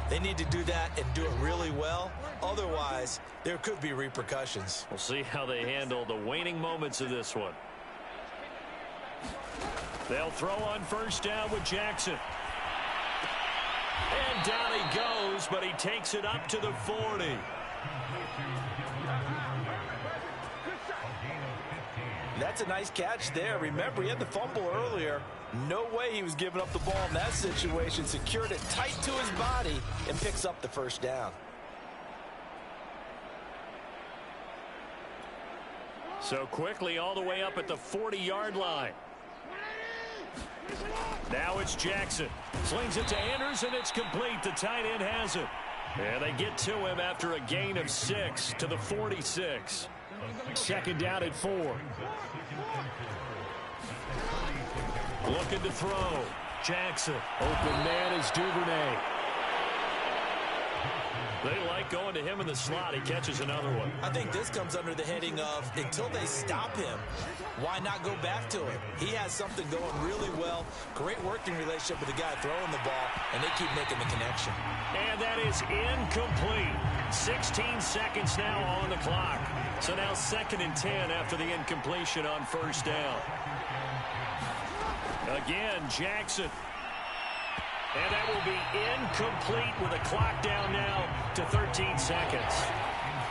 B: they need to do that and do it really well. Otherwise, there could be repercussions.
A: We'll see how they handle the waning moments of this one. They'll throw on first down with Jackson. And down he goes, but he takes it up to the 40.
B: That's a nice catch there. Remember, he had the fumble earlier. No way he was giving up the ball in that situation. Secured it tight to his body and picks up the first down.
A: So quickly all the way up at the 40-yard line. Now it's Jackson. Slings it to Anders, and it's complete. The tight end has it. And they get to him after a gain of 6 to the 46. Second down at 4. Looking to throw. Jackson. Open man is Duvernay. They like going to him in the slot. He catches another one.
B: I think this comes under the heading of, until they stop him, why not go back to him? He has something going really well. Great working relationship with the guy throwing the ball, and they keep making the connection.
A: And that is incomplete. 16 seconds now on the clock. So now 2nd and 10 after the incompletion on first down. Again, Jackson. And that will be incomplete with a clock down now to 13 seconds.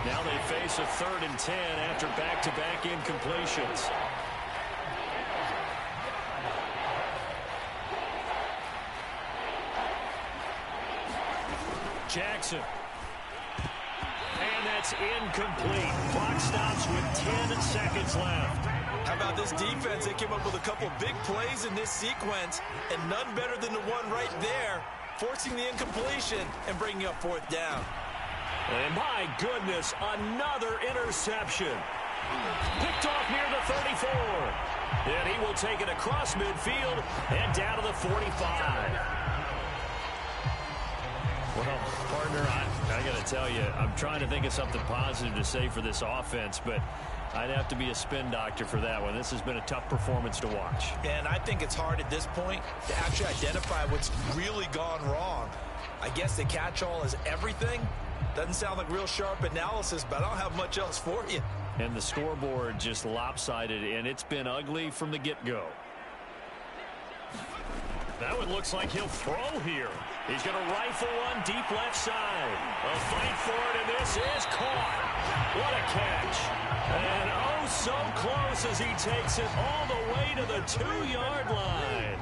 A: Now they face a 3rd and 10 after back-to-back incompletions. Jackson. And that's incomplete. Clock stops with 10 seconds left.
B: How about this defense? They came up with a couple big plays in this sequence, and none better than the one right there, forcing the incompletion and bringing up 4th down.
A: And my goodness, another interception. Picked off near the 34. And he will take it across midfield and down to the 45. Well, partner, I got to tell you, I'm trying to think of something positive to say for this offense, but I'd have to be a spin doctor for that one. This has been a tough performance to watch.
B: And I think it's hard at this point to actually identify what's really gone wrong. I guess the catch-all is everything. Doesn't sound like real sharp analysis, but I don't have much else for you.
A: And the scoreboard just lopsided, and it's been ugly from the get-go. That one looks like he'll throw here. He's going to rifle one deep left side. A fight for it, and this is caught. What a catch. And oh, so close as he takes it all the way to the 2-yard line.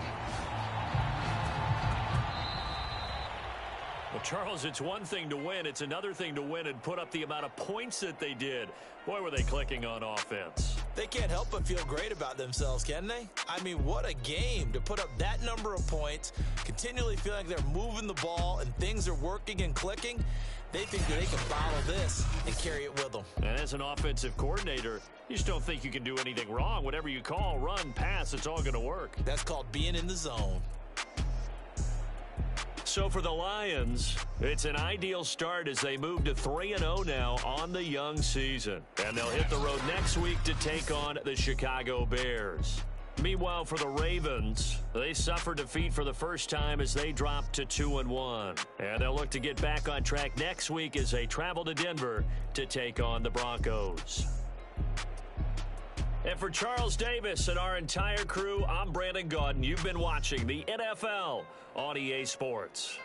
A: Well, Charles, it's one thing to win. It's another thing to win and put up the amount of points that they did. Boy, were they clicking on offense.
B: They can't help but feel great about themselves, can they? I mean, what a game to put up that number of points, continually feel like they're moving the ball and things are working and clicking. They think that they can bottle this and carry it with them.
A: And as an offensive coordinator, you just don't think you can do anything wrong. Whatever you call, run, pass, it's all going to work.
B: That's called being in the zone.
A: So for the Lions, it's an ideal start as they move to 3-0 now on the young season. And they'll hit the road next week to take on the Chicago Bears. Meanwhile, for the Ravens, they suffered defeat for the first time as they dropped to 2-1. And they'll look to get back on track next week as they travel to Denver to take on the Broncos. And for Charles Davis and our entire crew, I'm Brandon Gaudin. You've been watching the NFL on EA Sports.